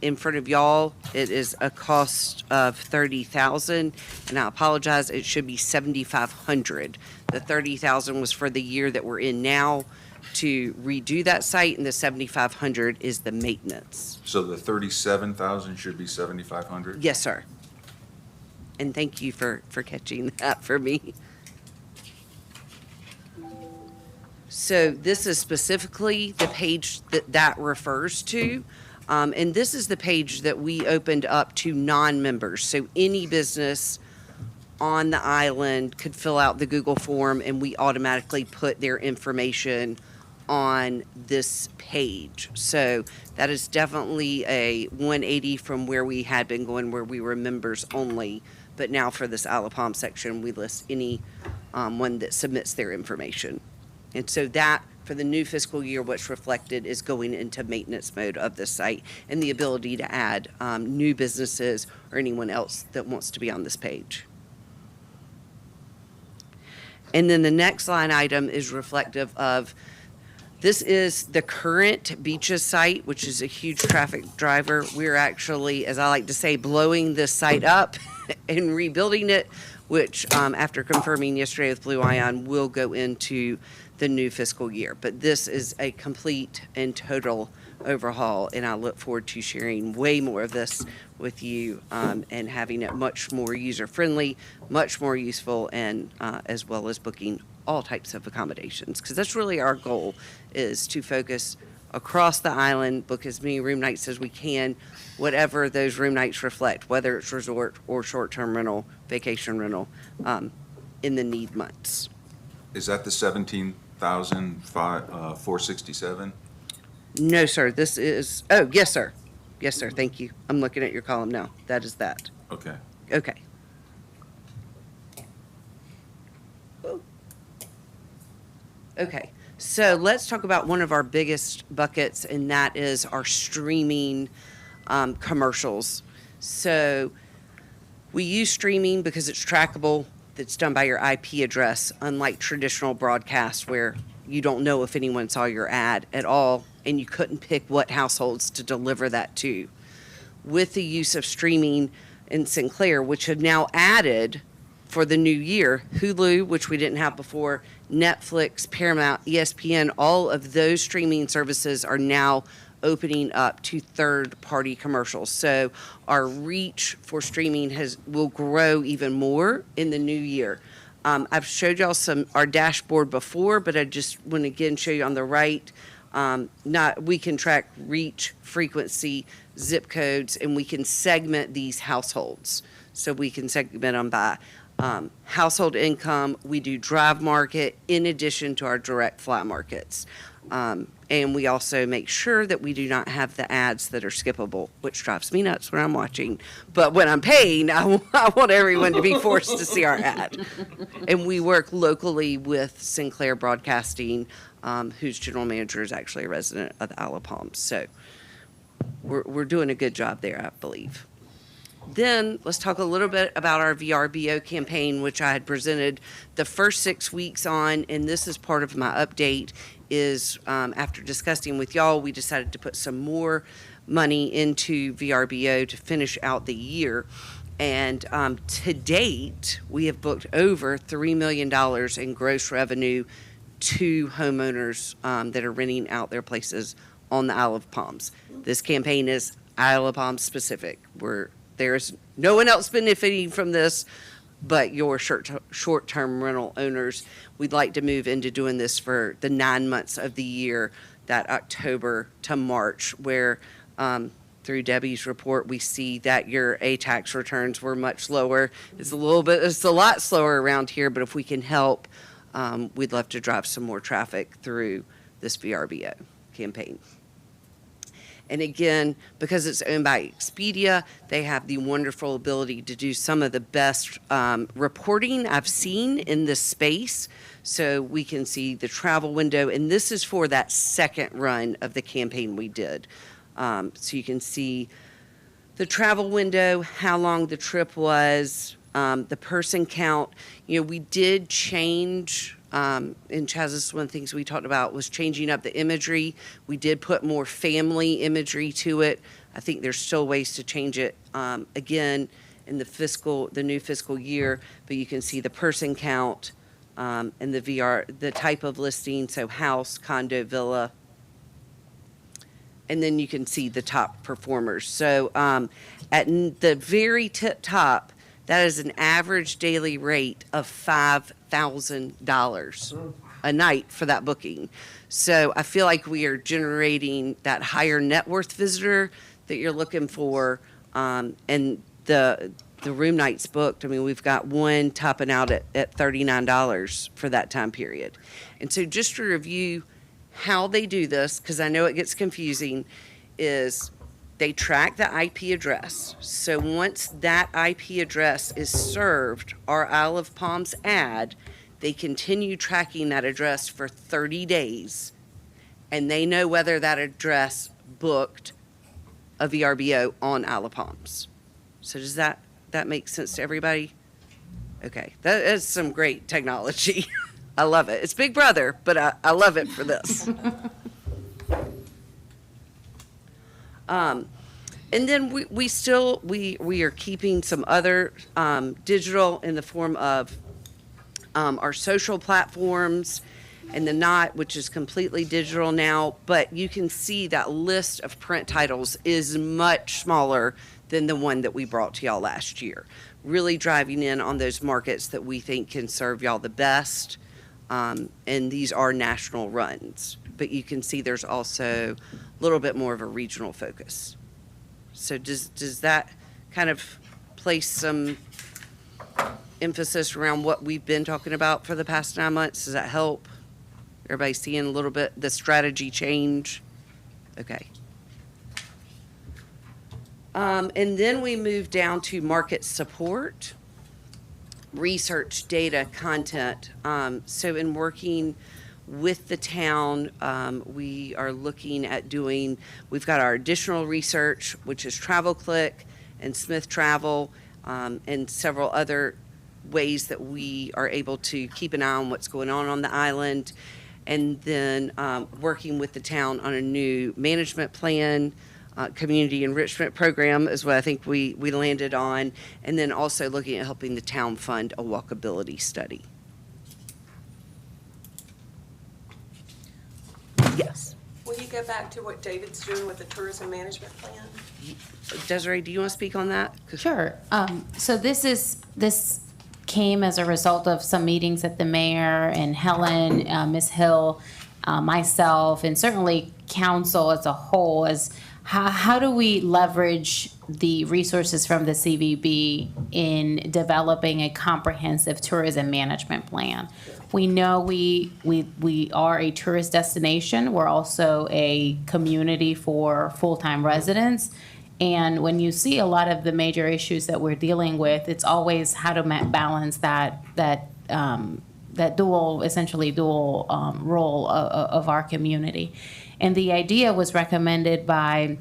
S16: In front of y'all, it is a cost of $30,000, and I apologize, it should be $7,500. The $30,000 was for the year that we're in now to redo that site, and the $7,500 is the maintenance.
S2: So the 37,000 should be 7,500?
S16: Yes, sir. And thank you for catching that for me. So this is specifically the page that refers to. And this is the page that we opened up to non-members. So any business on the island could fill out the Google form and we automatically put their information on this page. So that is definitely a 180 from where we had been going, where we were members only. But now for this Isle of Palm section, we list any one that submits their information. And so that, for the new fiscal year, what's reflected is going into maintenance mode of the site and the ability to add new businesses or anyone else that wants to be on this page. And then the next line item is reflective of, this is the current beaches site, which is a huge traffic driver. We're actually, as I like to say, blowing this site up and rebuilding it, which after confirming yesterday with Blue Ion will go into the new fiscal year. But this is a complete and total overhaul, and I look forward to sharing way more of this with you and having it much more user-friendly, much more useful, and as well as booking all types of accommodations, because that's really our goal, is to focus across the island, book as many room nights as we can, whatever those room nights reflect, whether it's resort or short-term rental, vacation rental, in the need months.
S2: Is that the 17,467?
S16: No, sir, this is, oh, yes, sir. Yes, sir, thank you. I'm looking at your column now. That is that.
S2: Okay.
S16: Okay. Okay, so let's talk about one of our biggest buckets, and that is our streaming commercials. So we use streaming because it's trackable, that's done by your IP address, unlike traditional broadcasts where you don't know if anyone saw your ad at all, and you couldn't pick what households to deliver that to. With the use of streaming in Sinclair, which have now added for the new year, Hulu, which we didn't have before, Netflix, Paramount, ESPN, all of those streaming services are now opening up to third-party commercials. So our reach for streaming will grow even more in the new year. I've showed y'all our dashboard before, but I just want to again show you on the right. We can track reach, frequency, zip codes, and we can segment these households. So we can segment them by household income. We do drive market in addition to our direct fly markets. And we also make sure that we do not have the ads that are skippable, which drives me nuts when I'm watching. But when I'm paying, I want everyone to be forced to see our ad. And we work locally with Sinclair Broadcasting, whose general manager is actually a resident of the Isle of Palms. So we're doing a good job there, I believe. Then let's talk a little bit about our VRBO campaign, which I had presented the first 6 weeks on, and this is part of my update, is after discussing with y'all, we decided to put some more money into VRBO to finish out the year. And to date, we have booked over $3 million in gross revenue to homeowners that are renting out their places on the Isle of Palms. This campaign is Isle of Palms specific. There's no one else benefiting from this but your short-term rental owners. We'd like to move into doing this for the 9 months of the year, that October to March, where through Debbie's report, we see that your ATAX returns were much lower. It's a lot slower around here, but if we can help, we'd love to drive some more traffic through this VRBO campaign. And again, because it's owned by Expedia, they have the wonderful ability to do some of the best reporting I've seen in this space. So we can see the travel window, and this is for that second run of the campaign we did. So you can see the travel window, how long the trip was, the person count. We did change, and Chaz, this is one of the things we talked about, was changing up the imagery. We did put more family imagery to it. I think there's still ways to change it, again, in the new fiscal year, but you can see the person count, and the type of listing, so house, condo, villa, and then you can see the top performers. So at the very tip top, that is an average daily rate of $5,000 a night for that booking. So I feel like we are generating that higher net worth visitor that you're looking for, and the room nights booked. I mean, we've got one topping out at $39 for that time period. And so just to review how they do this, because I know it gets confusing, is they track the IP address. So once that IP address is served our Isle of Palms ad, they continue tracking that address for 30 days, and they know whether that address booked a VRBO on Isle of Palms. So does that make sense to everybody? Okay, that is some great technology. I love it. It's Big Brother, but I love it for this. And then we are keeping some other digital in the form of our social platforms, and the Knot, which is completely digital now. But you can see that list of print titles is much smaller than the one that we brought to y'all last year. Really driving in on those markets that we think can serve y'all the best. And these are national runs. But you can see there's also a little bit more of a regional focus. So does that kind of place some emphasis around what we've been talking about for the past 9 months? Does that help? Everybody seeing a little bit the strategy change? Okay. And then we move down to market support, research, data, content. So in working with the town, we are looking at we've got our additional research, which is TravelClick and Smith Travel, and several other ways that we are able to keep an eye on what's going on the island. And then working with the town on a new management plan, community enrichment program is what I think we landed on. And then also looking at helping the town fund a walkability study. Yes.
S12: Will you go back to what David's doing with the tourism management plan?
S16: Desiree, do you want to speak on that?
S3: Sure. So this came as a result of some meetings that the mayor and Helen, Ms. Hill, myself, and certainly council as a whole, as how do we leverage the resources from the CVB in developing a comprehensive tourism management plan? We know we are a tourist destination. We're also a community for full-time residents. And when you see a lot of the major issues that we're dealing with, it's always how to balance that dual role of our community. And the idea was recommended by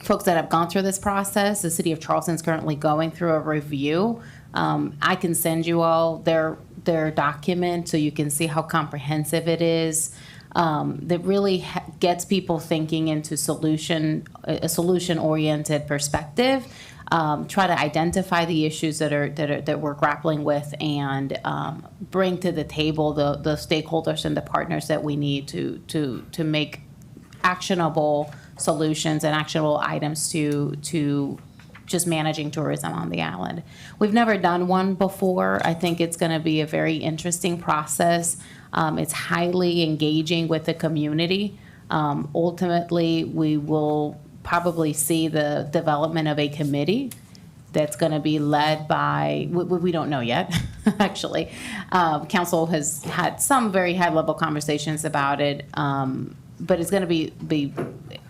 S3: folks that have gone through this process. The city of Charleston is currently going through a review. I can send you all their document so you can see how comprehensive it is. That really gets people thinking into a solution-oriented perspective. Try to identify the issues that we're grappling with, and bring to the table the stakeholders and the partners that we need to make actionable solutions and actionable items to just managing tourism on the island. We've never done one before. I think it's going to be a very interesting process. It's highly engaging with the community. Ultimately, we will probably see the development of a committee that's going to be led by, we don't know yet, actually. Council has had some very high-level conversations about it, but it's going to be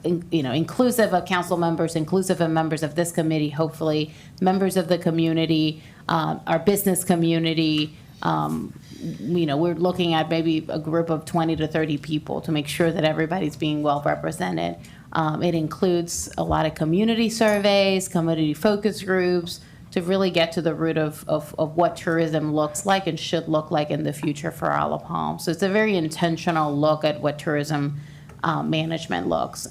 S3: inclusive of council members, inclusive of members of this committee, hopefully, members of the community, our business community. We're looking at maybe a group of 20 to 30 people to make sure that everybody's being well represented. It includes a lot of community surveys, community focus groups, to really get to the root of what tourism looks like and should look like in the future for Isle of Palms. So it's a very intentional look at what tourism management looks.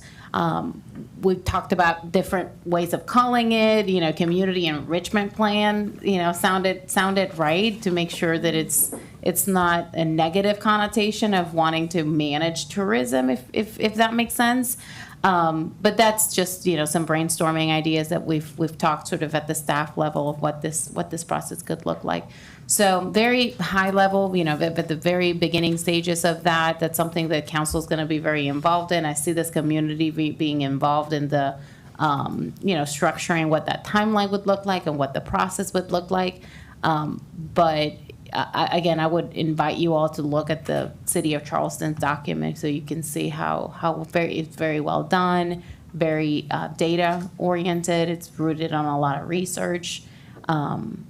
S3: We've talked about different ways of calling it, community enrichment plan, sounded right, to make sure that it's not a negative connotation of wanting to manage tourism, if that makes sense. But that's just, some brainstorming ideas that we've talked sort of at the staff level of what this process could look like. So very high level, at the very beginning stages of that, that's something that council is going to be very involved in. I see this community being involved in the, structuring what that timeline would look like and what the process would look like. But again, I would invite you all to look at the City of Charleston's document so you can see how it's very well done, very data oriented. It's rooted on a lot of research, and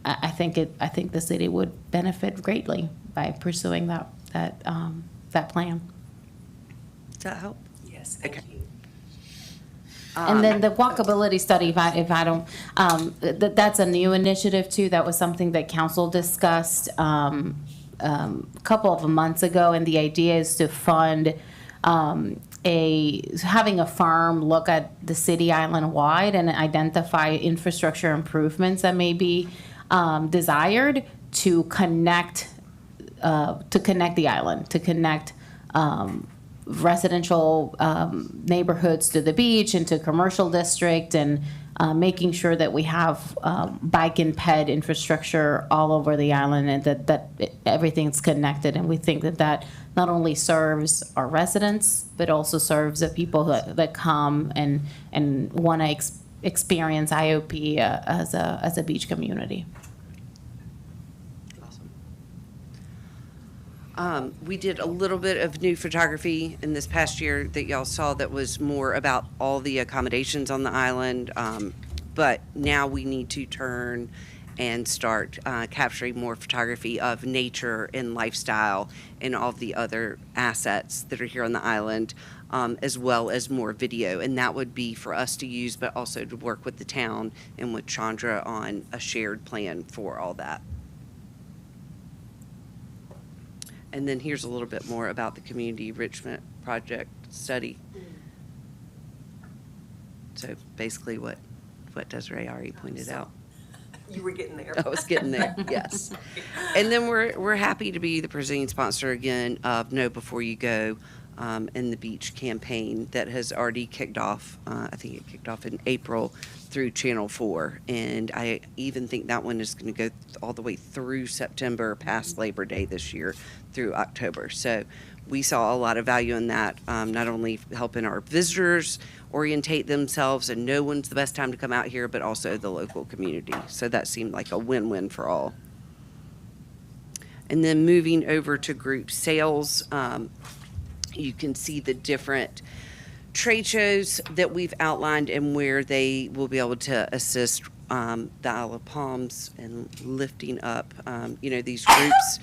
S3: I think the city would benefit greatly by pursuing that plan.
S16: Does that help?
S12: Yes, thank you.
S3: And then the walkability study, if I don't, that's a new initiative too. That was something that council discussed a couple of months ago, and the idea is to fund having a firm look at the city island wide and identify infrastructure improvements that may be desired to connect the island, to connect residential neighborhoods to the beach and to commercial district, and making sure that we have bike and ped infrastructure all over the island, and that everything's connected. And we think that not only serves our residents, but also serves the people that come and want to experience IOP as a beach community.
S16: We did a little bit of new photography in this past year that y'all saw that was more about all the accommodations on the island. But now we need to turn and start capturing more photography of nature and lifestyle and all of the other assets that are here on the island, as well as more video. And that would be for us to use, but also to work with the town and with Chandra on a shared plan for all that. And then here's a little bit more about the community enrichment project study. So basically what Desiree already pointed out.
S12: You were getting there.
S16: I was getting there, yes. And then we're happy to be the presenting sponsor again of Know Before You Go in the beach campaign that has already kicked off. I think it kicked off in April through Channel 4. And I even think that one is going to go all the way through September, past Labor Day this year, through October. So we saw a lot of value in that, not only helping our visitors orientate themselves and know when's the best time to come out here, but also the local community. So that seemed like a win-win for all. And then moving over to group sales, you can see the different trade shows that we've outlined and where they will be able to assist the Isle of Palms and lifting up, these groups.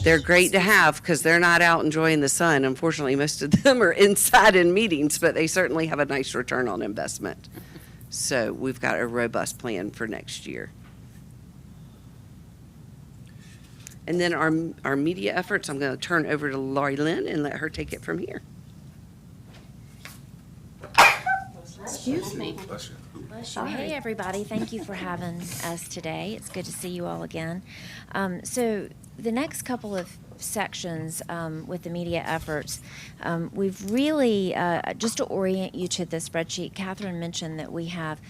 S16: They're great to have because they're not out enjoying the sun. Unfortunately, most of them are inside in meetings, but they certainly have a nice return on investment. So we've got a robust plan for next year. And then our media efforts, I'm going to turn over to Lori Lynn and let her take it from here.
S3: Excuse me.
S2: Bless you.
S17: Oh, hey, everybody. Thank you for having us today. It's good to see you all again. So the next couple of sections with the media efforts, we've really, just to orient you to the spreadsheet, Catherine mentioned that we have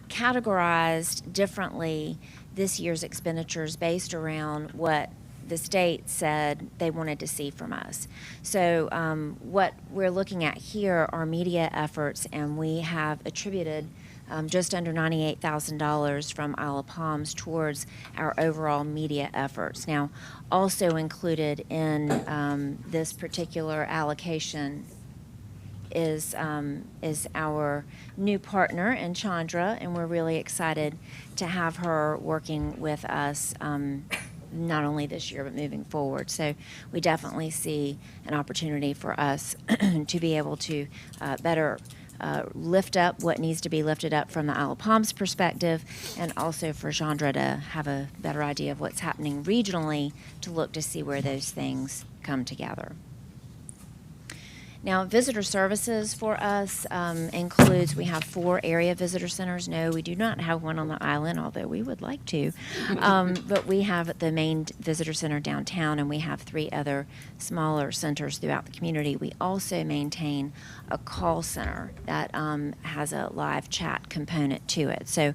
S17: categorized differently this year's expenditures based around what the state said they wanted to see from us. So what we're looking at here are media efforts, and we have attributed just under $98,000 from Isle of Palms towards our overall media efforts. Now, also included in this particular allocation is our new partner in Chandra, and we're really excited to have her working with us not only this year but moving forward. So we definitely see an opportunity for us to be able to better lift up what needs to be lifted up from the Isle of Palms perspective, and also for Chandra to have a better idea of what's happening regionally to look to see where those things come together. Now, visitor services for us includes, we have 4 area visitor centers. No, we do not have one on the island, although we would like to. But we have the main visitor center downtown, and we have 3 other smaller centers throughout the community. We also maintain a call center that has a live chat component to it. So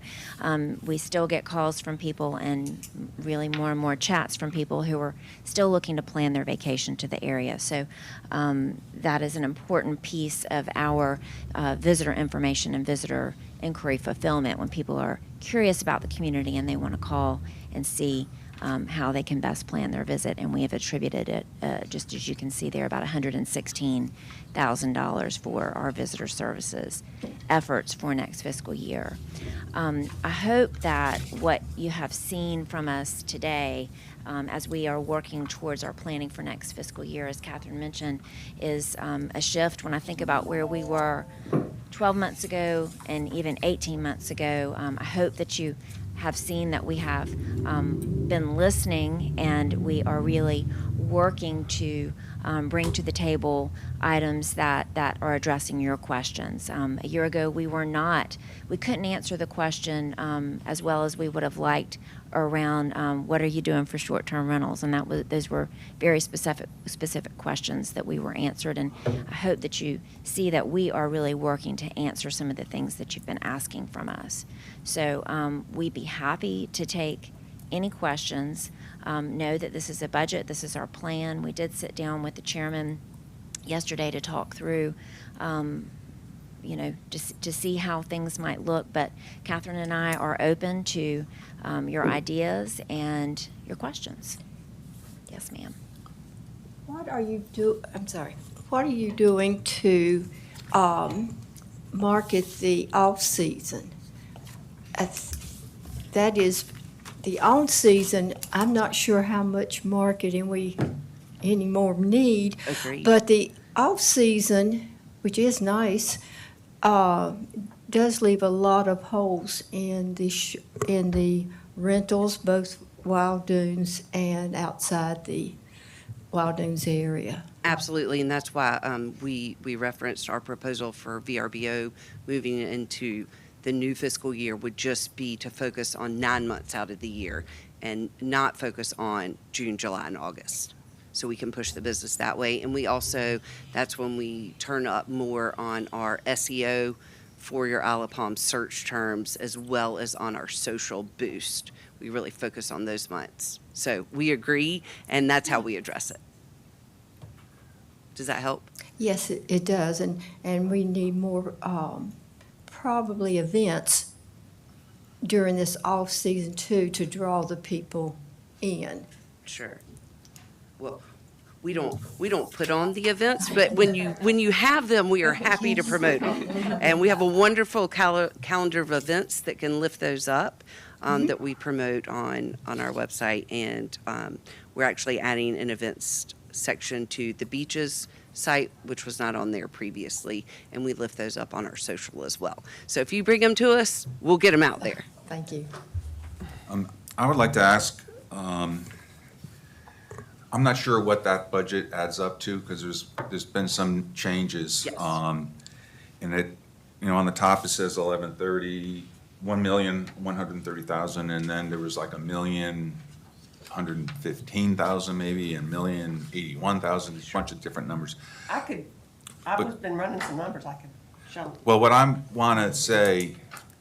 S17: we still get calls from people, and really more and more chats from people who are still looking to plan their vacation to the area. So that is an important piece of our visitor information and visitor inquiry fulfillment when people are curious about the community and they want to call and see how they can best plan their visit, and we have attributed it, just as you can see there, about $116,000 for our visitor services efforts for next fiscal year. I hope that what you have seen from us today, as we are working towards our planning for next fiscal year, as Catherine mentioned, is a shift when I think about where we were 12 months ago and even 18 months ago. I hope that you have seen that we have been listening, and we are really working to bring to the table items that are addressing your questions. A year ago, we couldn't answer the question as well as we would have liked around what are you doing for short-term rentals, and those were very specific questions that we were answered, and I hope that you see that we are really working to answer some of the things that you've been asking from us. So we'd be happy to take any questions. Know that this is a budget, this is our plan. We did sit down with the chairman yesterday to talk through just to see how things might look, but Catherine and I are open to your ideas and your questions. Yes, ma'am.
S6: What are you doing to market the off-season? That is, the on-season, I'm not sure how much marketing we anymore need.
S16: Agreed.
S6: But the off-season, which is nice, does leave a lot of holes in the rentals, both Wild Dunes and outside the Wild Dunes area.
S16: Absolutely, and that's why we referenced our proposal for VRBO moving into the new fiscal year would just be to focus on 9 months out of the year and not focus on June, July, and August. So we can push the business that way. And we also, that's when we turn up more on our SEO for your Isle of Palms search terms, as well as on our social boost. We really focus on those months. So we agree, and that's how we address it. Does that help?
S6: Yes, it does, and we need more probably events during this off-season too to draw the people in.
S16: Sure. Well, we don't put on the events, but when you have them, we are happy to promote them. And we have a wonderful calendar of events that can lift those up that we promote on our website. And we're actually adding an events section to the beaches site, which was not on there previously, and we lift those up on our social as well. So if you bring them to us, we'll get them out there.
S6: Thank you.
S2: I would like to ask, I'm not sure what that budget adds up to, because there's been some changes.
S16: Yes.
S2: And it, on the top it says 1130, 1,130,000, and then there was like 1,115,000 maybe, and 1,081,000, a bunch of different numbers.
S1: I've been running some numbers I can show.
S2: Well, what I want to say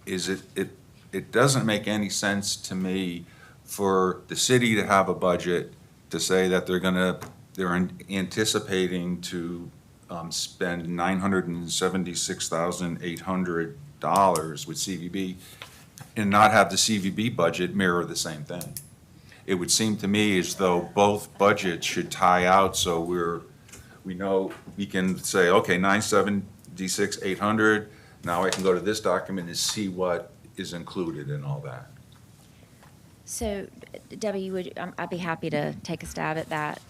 S2: is it doesn't make any sense to me for the city to have a budget to say that they're anticipating to spend $976,800 with CVB and not have the CVB budget mirror the same thing. It would seem to me as though both budgets should tie out, so we know we can say, okay, 976,800. Now I can go to this document and see what is included and all that.
S17: So, Debbie, I'd be happy to take a stab at that.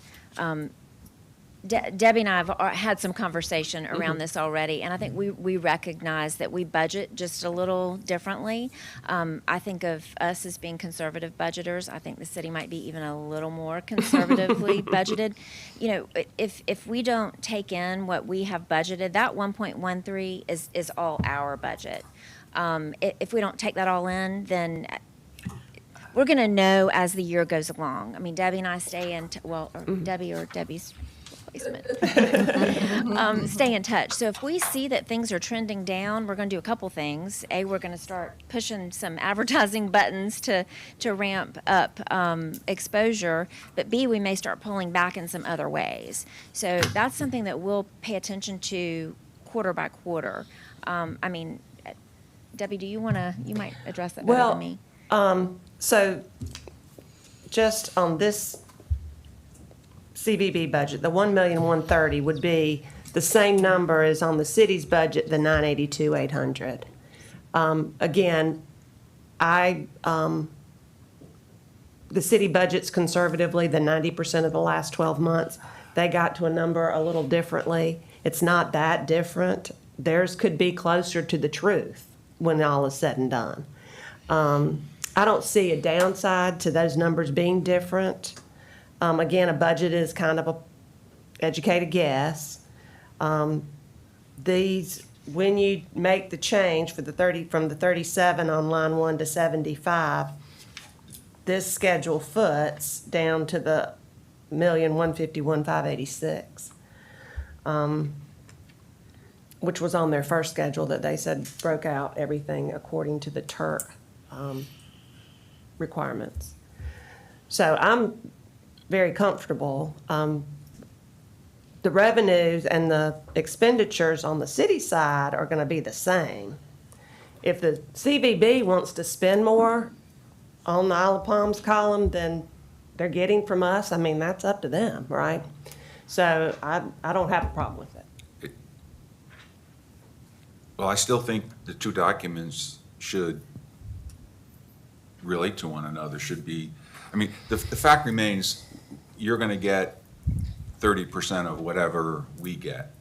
S17: Debbie and I have had some conversation around this already, and I think we recognize that we budget just a little differently. I think of us as being conservative budgeters. I think the city might be even a little more conservatively budgeted. If we don't take in what we have budgeted, that 1.13 is all our budget. If we don't take that all in, then we're going to know as the year goes along. I mean, Debbie and I stay in, Debbie or Debbie's replacement, stay in touch. So if we see that things are trending down, we're going to do a couple things. A, we're going to start pushing some advertising buttons to ramp up exposure. But B, we may start pulling back in some other ways. So that's something that we'll pay attention to quarter by quarter. I mean, Debbie, you might address that better than me.
S1: So just on this CVB budget, the 1,130,000 would be the same number as on the city's budget, the 982,800. Again, the city budgets conservatively the 90% of the last 12 months. They got to a number a little differently. It's not that different. Theirs could be closer to the truth when all is said and done. I don't see a downside to those numbers being different. Again, a budget is kind of a educated guess. When you make the change for from the 37 on line 1 to 75, this schedule foots down to the 1,151,586, which was on their first schedule that they said broke out everything according to the Turk requirements. So I'm very comfortable. The revenues and the expenditures on the city side are going to be the same. If the CVB wants to spend more on the Isle of Palms column than they're getting from us, I mean, that's up to them, right? So I don't have a problem with it.
S2: Well, I still think the two documents should relate to one another, should be, I mean, the fact remains, you're going to get 30% of whatever we get.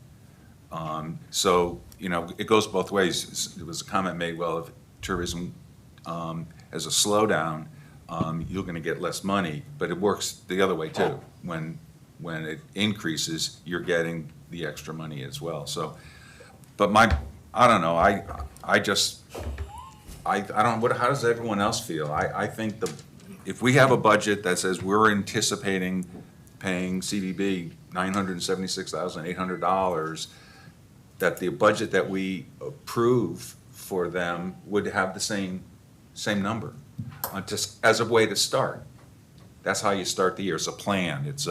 S2: So, it goes both ways. There was a comment made, well, if tourism as a slowdown, you're going to get less money, but it works the other way too. When it increases, you're getting the extra money as well. So, but I don't know. I don't. How does everyone else feel? I think if we have a budget that says we're anticipating paying CVB $976,800, that the budget that we approve for them would have the same number, just as a way to start. That's how you start the year. It's a plan. It's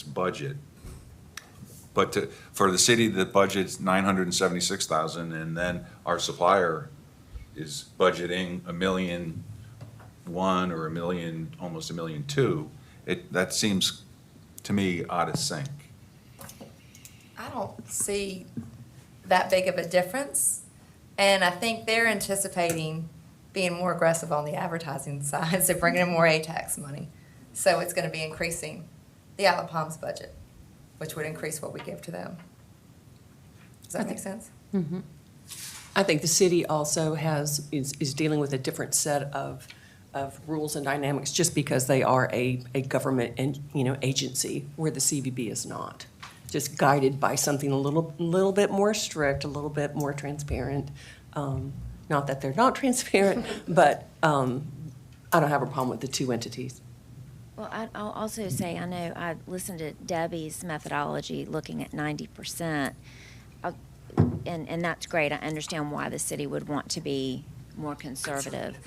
S2: budget. But for the city, the budget's $976,000, and then our supplier is budgeting $1.1 million or almost $1.2 million. That seems to me out of sync.
S4: I don't see that big of a difference, and I think they're anticipating being more aggressive on the advertising side, so bringing in more ATAX money. So it's going to be increasing the Isle of Palms budget, which would increase what we give to them. Does that make sense?
S12: Mm-hmm. I think the city also is dealing with a different set of rules and dynamics just because they are a government agency where the CVB is not. Just guided by something a little bit more strict, a little bit more transparent. Not that they're not transparent, but I don't have a problem with the two entities.
S17: Well, I'll also say, I know I listened to Debbie's methodology looking at 90%, and that's great. I understand why the city would want to be more conservative.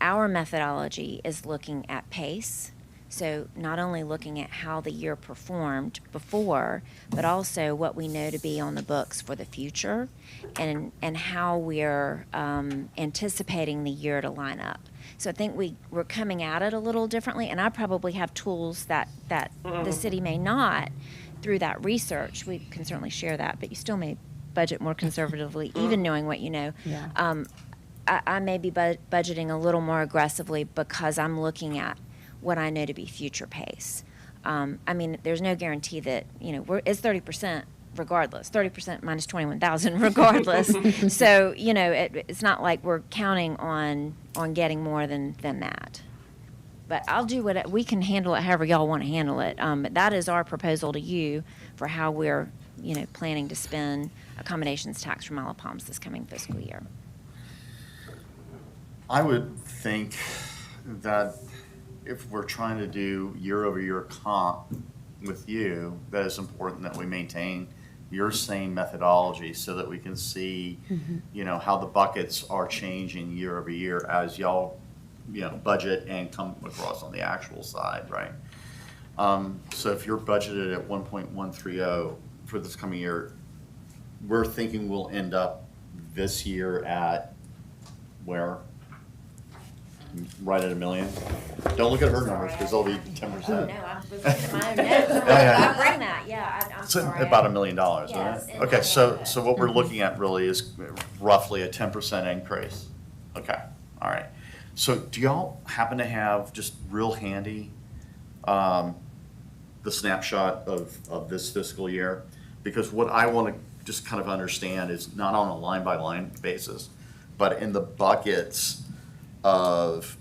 S17: Our methodology is looking at pace, so not only looking at how the year performed before, but also what we know to be on the books for the future, and how we're anticipating the year to line up. So I think we're coming at it a little differently, and I probably have tools that the city may not through that research. We can certainly share that, but you still may budget more conservatively, even knowing what you know.
S3: Yeah.
S17: I may be budgeting a little more aggressively because I'm looking at what I know to be future pace. I mean, there's no guarantee that, it's 30% regardless, 30% minus 21,000 regardless. So, it's not like we're counting on getting more than that. But I'll do we can handle it however y'all want to handle it. But that is our proposal to you for how we're, planning to spend accommodations tax from Isle of Palms this coming fiscal year.
S13: I would think that if we're trying to do year-over-year comp with you, that it's important that we maintain your same methodology so that we can see, how the buckets are changing year over year as y'all, budget and come across on the actual side, right? So if you're budgeted at 1.130 for this coming year, we're thinking we'll end up this year at where? right at $1 million. Don't look at her numbers, because they'll be 10%.
S17: No, I was looking at my own notes. I bring that, yeah, I'm
S13: So
S17: sorry.
S13: about $1 million,
S17: Yes,
S13: isn't
S17: in
S13: it? Okay,
S17: my
S13: so,
S17: head.
S13: so what we're looking at really is roughly a 10% increase. Okay, all right. So do y'all happen to have just real handy, the snapshot of this fiscal year? Because what I want to just kind of understand is not on a line-by-line basis, but in the buckets of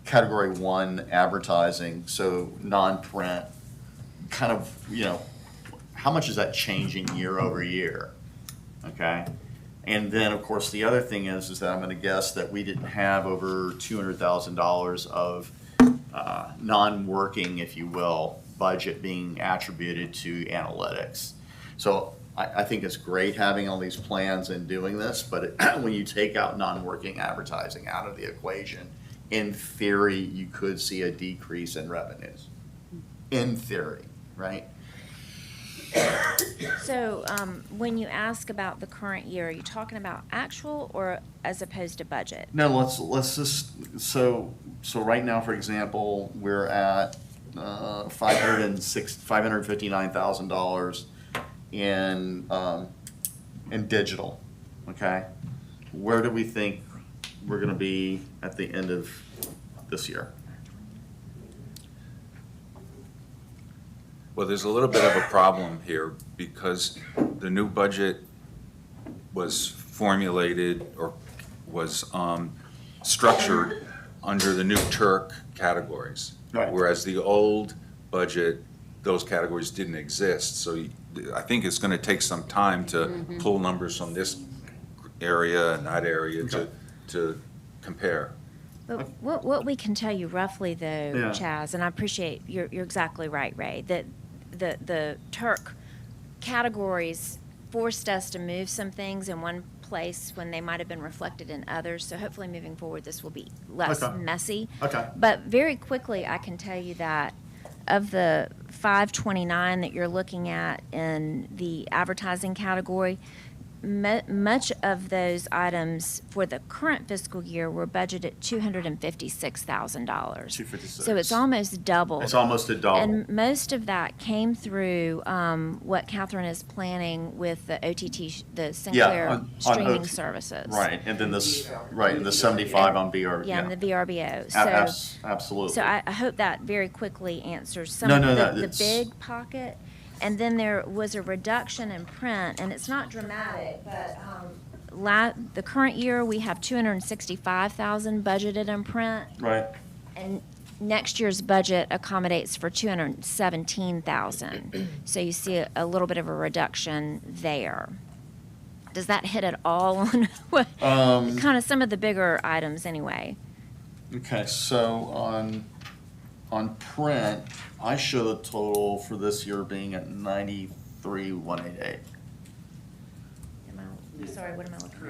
S13: Category 1 advertising, so non-print, kind of, how much is that changing year over year? Okay? And then, of course, the other thing is that I'm going to guess that we didn't have over $200,000 of non-working, if you will, budget being attributed to analytics. So I think it's great having all these plans and doing this, but when you take out non-working advertising out of the equation, in theory, you could see a decrease in revenues. In theory, right?
S17: So, when you ask about the current year, are you talking about actual or as opposed to budget?
S13: No, let's just, so right now, for example, we're at $559,000 in digital, okay? Where do we think we're gonna be at the end of this year?
S2: Well, there's a little bit of a problem here because the new budget was formulated or was structured under the new Turk categories.
S13: Right.
S2: Whereas the old budget, those categories didn't exist. So I think it's going to take some time to pull numbers from this area and that area to compare.
S17: But what we can tell you roughly though,
S13: Yeah.
S17: Chaz, and I appreciate, you're exactly right, Ray, that the Turk categories forced us to move some things in one place when they might have been reflected in others. So hopefully moving forward, this will be less
S13: Okay.
S17: messy.
S13: Okay.
S17: But very quickly, I can tell you that of the 529 that you're looking at in the advertising category, much of those items for the current fiscal year were budgeted at $256,000. So it's almost double.
S13: It's almost a double.
S17: And most of that came through what Catherine is planning with the OTT, the Sinclair
S13: on
S17: streaming
S13: OT
S17: services.
S13: Right, and then this, right, and the 75 on BR.
S17: Yeah, and the VRBO.
S13: Absolutely.
S17: So I hope that very quickly answers some
S13: No,
S17: of
S13: no,
S17: the
S13: it's-
S17: big pocket. And then there was a reduction in print, and it's not dramatic, but the current year, we have 265,000 budgeted in print.
S13: Right.
S17: And next year's budget accommodates for 217,000. So you see a little bit of a reduction there. Does that hit at all on what, kind of some of the bigger items anyway?
S13: Okay, so on print, I show the total for this year being at 93,188.
S17: Sorry, what am I looking at?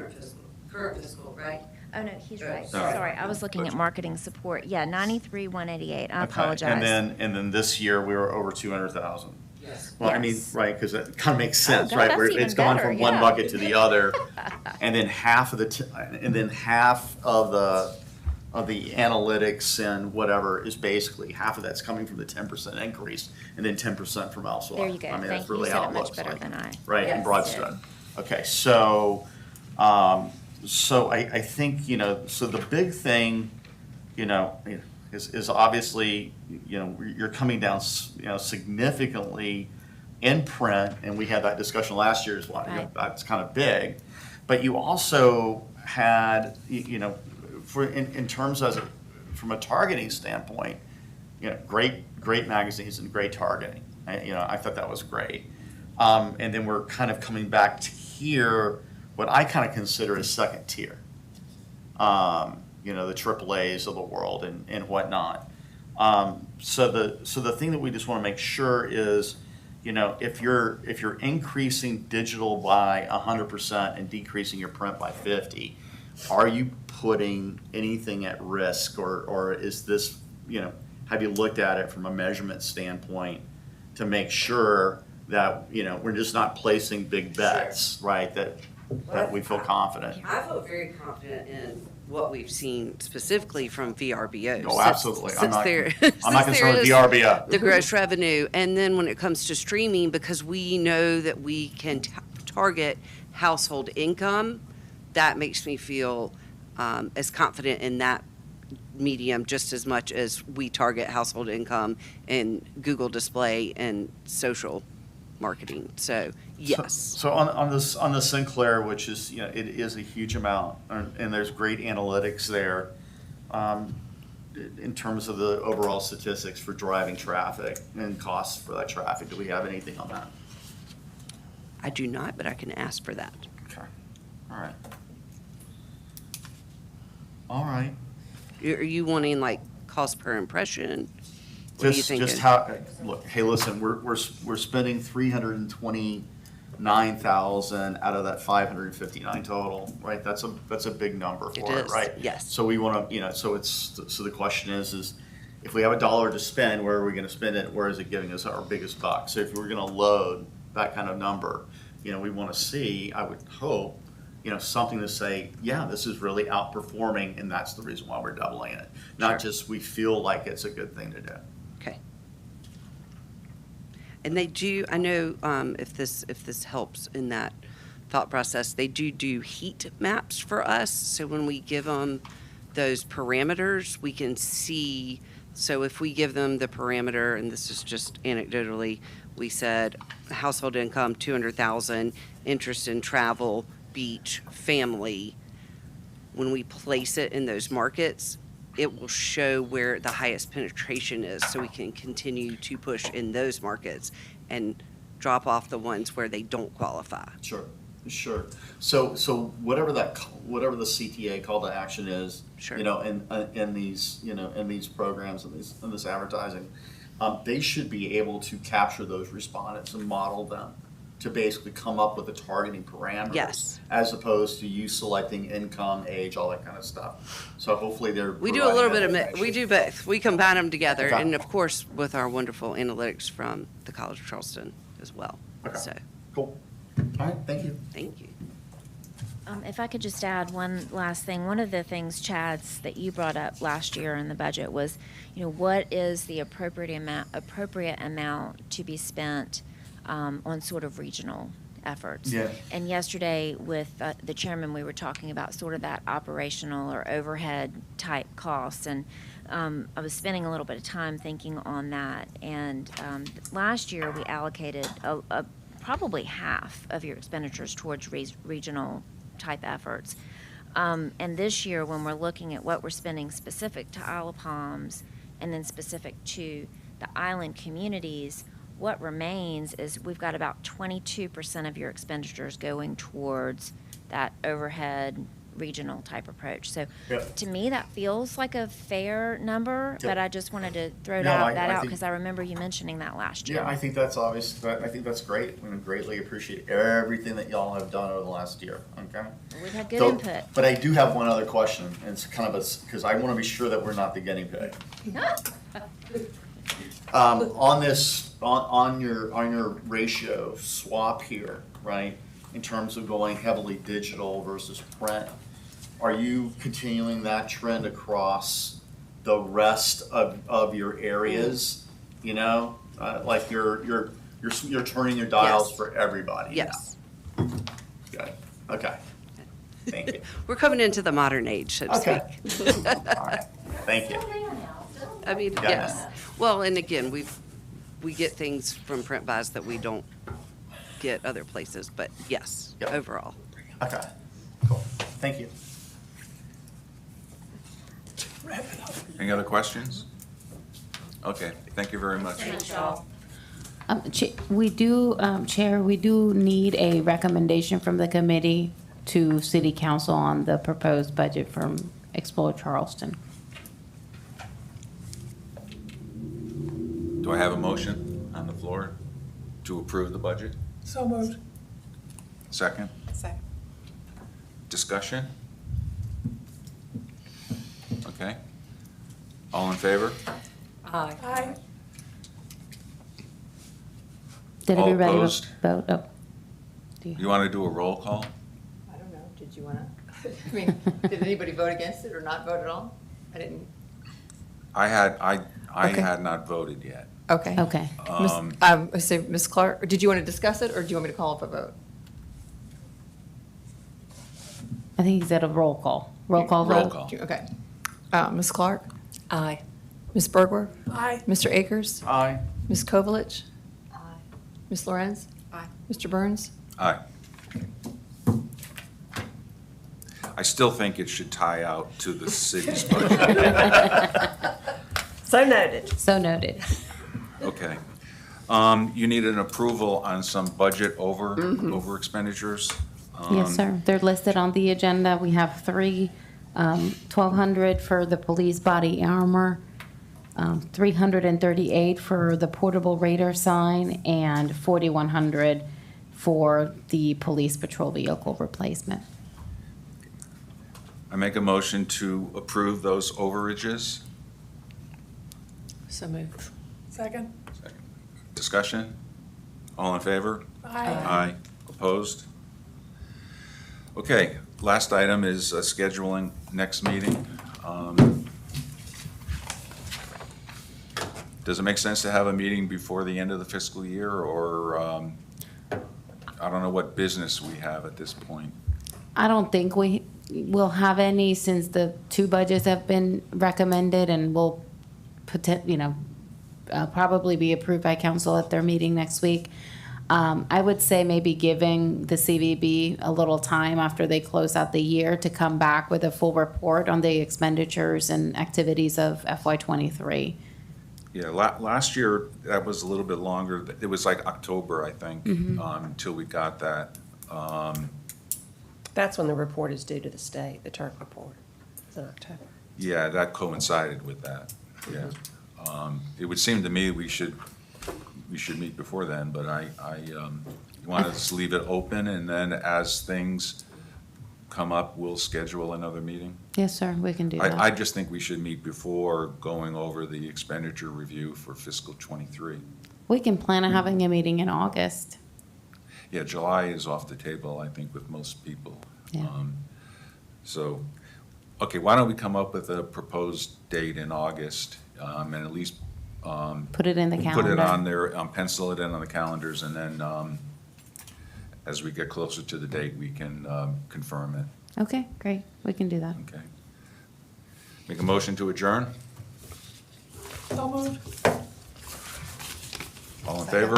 S4: Current fiscal, right?
S17: Oh, no, he's right.
S13: Right.
S17: Sorry, I was looking at marketing support. Yeah, 93,188. I
S13: Okay,
S17: apologize.
S13: And then this year, we were over 200,000.
S4: Yes.
S13: Well, I mean,
S17: Yes.
S13: right, because that kind of makes sense,
S17: God,
S13: right?
S17: that's
S13: Where
S17: even
S13: it's gone
S17: better,
S13: from one
S17: yeah.
S13: bucket to the other, and then half of the analytics and whatever is basically, half of that's coming from the 10% increase, and then 10% from elsewhere.
S17: There you go.
S13: I mean,
S17: Thank
S13: that's
S17: you. You
S13: really
S17: said
S13: how
S17: it
S13: it
S17: much
S13: looks
S17: better
S13: like.
S17: than I.
S13: Right, in
S17: Yes,
S13: broad
S17: did.
S13: stroke. Okay, so, so I think, so the big thing, is obviously, you're coming down, significantly in print, and we had that discussion last year as well.
S17: Right.
S13: That's kind of big, but you also had, in terms of, from a targeting standpoint, great magazines and great targeting. I thought that was great. And then we're kind of coming back to here, what I kind of consider as second tier. The AAAs of the world and whatnot. So the thing that we just want to make sure is, if you're increasing digital by 100% and decreasing your print by 50, are you putting anything at risk, or is this, have you looked at it from a measurement standpoint to make sure that, we're just not placing big bets, right? That we feel confident.
S9: I feel very confident
S16: what we've seen specifically from VRBO.
S13: Oh, absolutely. I'm not
S16: there-
S13: I'm not
S16: since
S13: concerned
S16: there
S13: with
S16: is
S13: VRBO.
S16: The gross revenue, and then when it comes to streaming, because we know that we can target household income, that makes me feel as confident in that medium just as much as we target household income in Google display and social marketing. So, yes.
S13: So on the Sinclair, which is, you know, it is a huge amount, and there's great analytics there, in terms of the overall statistics for driving traffic and costs for that traffic. Do we have anything on that?
S16: I do not, but I can ask for that.
S13: Okay, all right. All right.
S16: Are you wanting like cost per impression? What are you thinking?
S13: Just how, look, hey, listen, we're spending 329,000 out of that 559 total, right? That's a big number for it,
S16: is,
S13: right?
S16: yes.
S13: So we want to, you know, so the question is if we have $1 to spend, where are we going to spend it? Where is it giving us our biggest buck? So if we're going to load that kind of number, you know, we want to see, I would hope, you know, something to say, yeah, this is really outperforming, and that's the reason why we're doubling it. Not just we feel like it's a good thing to do.
S16: Okay. And they do, I know, if this helps in that thought process, they do heat maps for us. So when we give them those parameters, we can see, so if we give them the parameter, and this is just anecdotally, we said household income, 200,000, interest in travel, beach, family, when we place it in those markets, it will show where the highest penetration is, so we can continue to push in those markets and drop off the ones where they don't qualify.
S13: Sure. So whatever the CTA call to action is,
S16: Sure.
S13: you know, in these, you know, in these programs, in this advertising, they should be able to capture those respondents and model them to basically come up with the targeting parameters.
S16: Yes.
S13: As opposed to you selecting income, age, all that kind of stuff. So hopefully
S16: We do a little bit of, we do
S13: both.
S16: both. We combine them together,
S13: Okay.
S16: and of course, with our wonderful analytics from the College of Charleston as well.
S13: Okay.
S16: So,
S13: Cool. All right, thank you.
S16: thank you.
S17: If I could just add one last thing, one of the things, Chad's, that you brought up last year in the budget was, you know, what is the appropriate amount to be spent on sort of regional efforts?
S13: Yeah.
S17: And yesterday with the chairman, we were talking about sort of that operational or overhead type costs, and I was spending a little bit of time thinking on that. And last year we allocated probably half of your expenditures towards regional type efforts. And this year, when we're looking at what we're spending specific to Isle of Palms and then specific to the island communities, what remains is we've got about 22% of your expenditures going towards that overhead regional type approach. So
S13: Yep.
S17: to me, that feels like a fair number,
S13: Yep.
S17: but I just wanted to throw
S13: No, I
S17: that out
S13: think-
S17: because I remember you mentioning that last year.
S13: Yeah, I think that's obvious. I think that's great. We greatly appreciate everything that y'all have done over the last year. Okay.
S17: We've had good
S13: So-
S17: input.
S13: But I do have one other question, and it's kind of because I want to be sure that we're not the guinea pig. On this, on your ratio swap here, right? In terms of going heavily digital versus print, are you continuing that trend across the rest of your areas? You know, like you're turning your dials
S16: Yes.
S13: for everybody.
S16: Yes.
S13: now. Good. Okay. Thank you.
S16: We're coming into the modern age, so to
S13: Okay.
S16: speak.
S13: All right. Thank you.
S16: I mean,
S13: Got
S16: yes.
S13: it.
S16: Well, and again, we get things from print buys that we don't get other places, but yes,
S13: Yep.
S16: overall.
S13: Okay. Cool. Thank you.
S2: Any other questions? Okay, thank you very much.
S3: We do, Chair, we do need a recommendation from the committee to City Council on the proposed budget from Explore Charleston.
S2: Do I have a motion on the floor to approve the budget?
S15: So moved.
S2: Second?
S4: Second.
S2: Discussion? Okay. All in favor?
S15: Aye.
S3: Did
S2: All
S3: everybody
S2: opposed?
S3: vote? Oh.
S2: You want to do a roll call?
S9: I don't know, did you wanna?
S4: I mean, did anybody vote against it or not vote at all? I didn't.
S2: I
S4: Okay.
S2: had not voted yet.
S4: Okay.
S3: Okay.
S4: So Ms. Clark, did you want to discuss it or do you want me to call up a vote?
S3: I think he said a roll call. Roll call
S2: Roll
S3: vote.
S2: call.
S4: Okay. Ms. Clark?
S12: Aye.
S4: Ms. Bergwer?
S15: Aye.
S4: Mr. Akers?
S13: Aye.
S4: Ms. Kovalich? Aye. Ms. Lorenz?
S9: Aye.
S4: Mr. Burns?
S2: Aye. I still think it should tie out to the city's budget.
S1: So noted.
S3: So noted.
S2: Okay. You need an approval on some budget over expenditures.
S3: Yes, sir. They're listed on the agenda. We have three, 1,200 for the police body armor, 338 for the portable radar sign, and 4,100 for the police patrol vehicle replacement.
S2: I make a motion to approve those overages.
S12: So moved.
S15: Second?
S2: Discussion? All in favor?
S15: Aye.
S2: Aye. Opposed? Okay, last item is scheduling next meeting. Does it make sense to have a meeting before the end of the fiscal year, or I don't know what business we have at this point?
S3: I don't think we will have any since the two budgets have been recommended and will probably be approved by council at their meeting next week. I would say maybe giving the CVB a little time after they close out the year to come back with a full report on the expenditures and activities of FY23.
S2: Yeah, last year, that was a little bit longer. It was like October, I think, until we got that.
S1: That's when the report is due to the state, the Turk report. It's in October.
S2: Yeah, that coincided with that, yeah. It would seem to me we should meet before then, but I want to just leave it open, and then as things come up, we'll schedule another meeting.
S3: Yes, sir, we can do
S2: I
S3: that.
S2: just think we should meet before going over the expenditure review for fiscal '23.
S3: We can plan on having a meeting in August.
S2: Yeah, July is off the table, I think, with most people.
S3: Yeah.
S2: So, okay, why don't we come up with a proposed date in August, and at least
S3: Put it in the
S2: put it
S3: calendar.
S2: on there, pencil it in on the calendars, and then as we get closer to the date, we can confirm it.
S3: Okay, great. We can do that.
S2: Okay. Make a motion to adjourn?
S15: So moved.
S2: All in favor?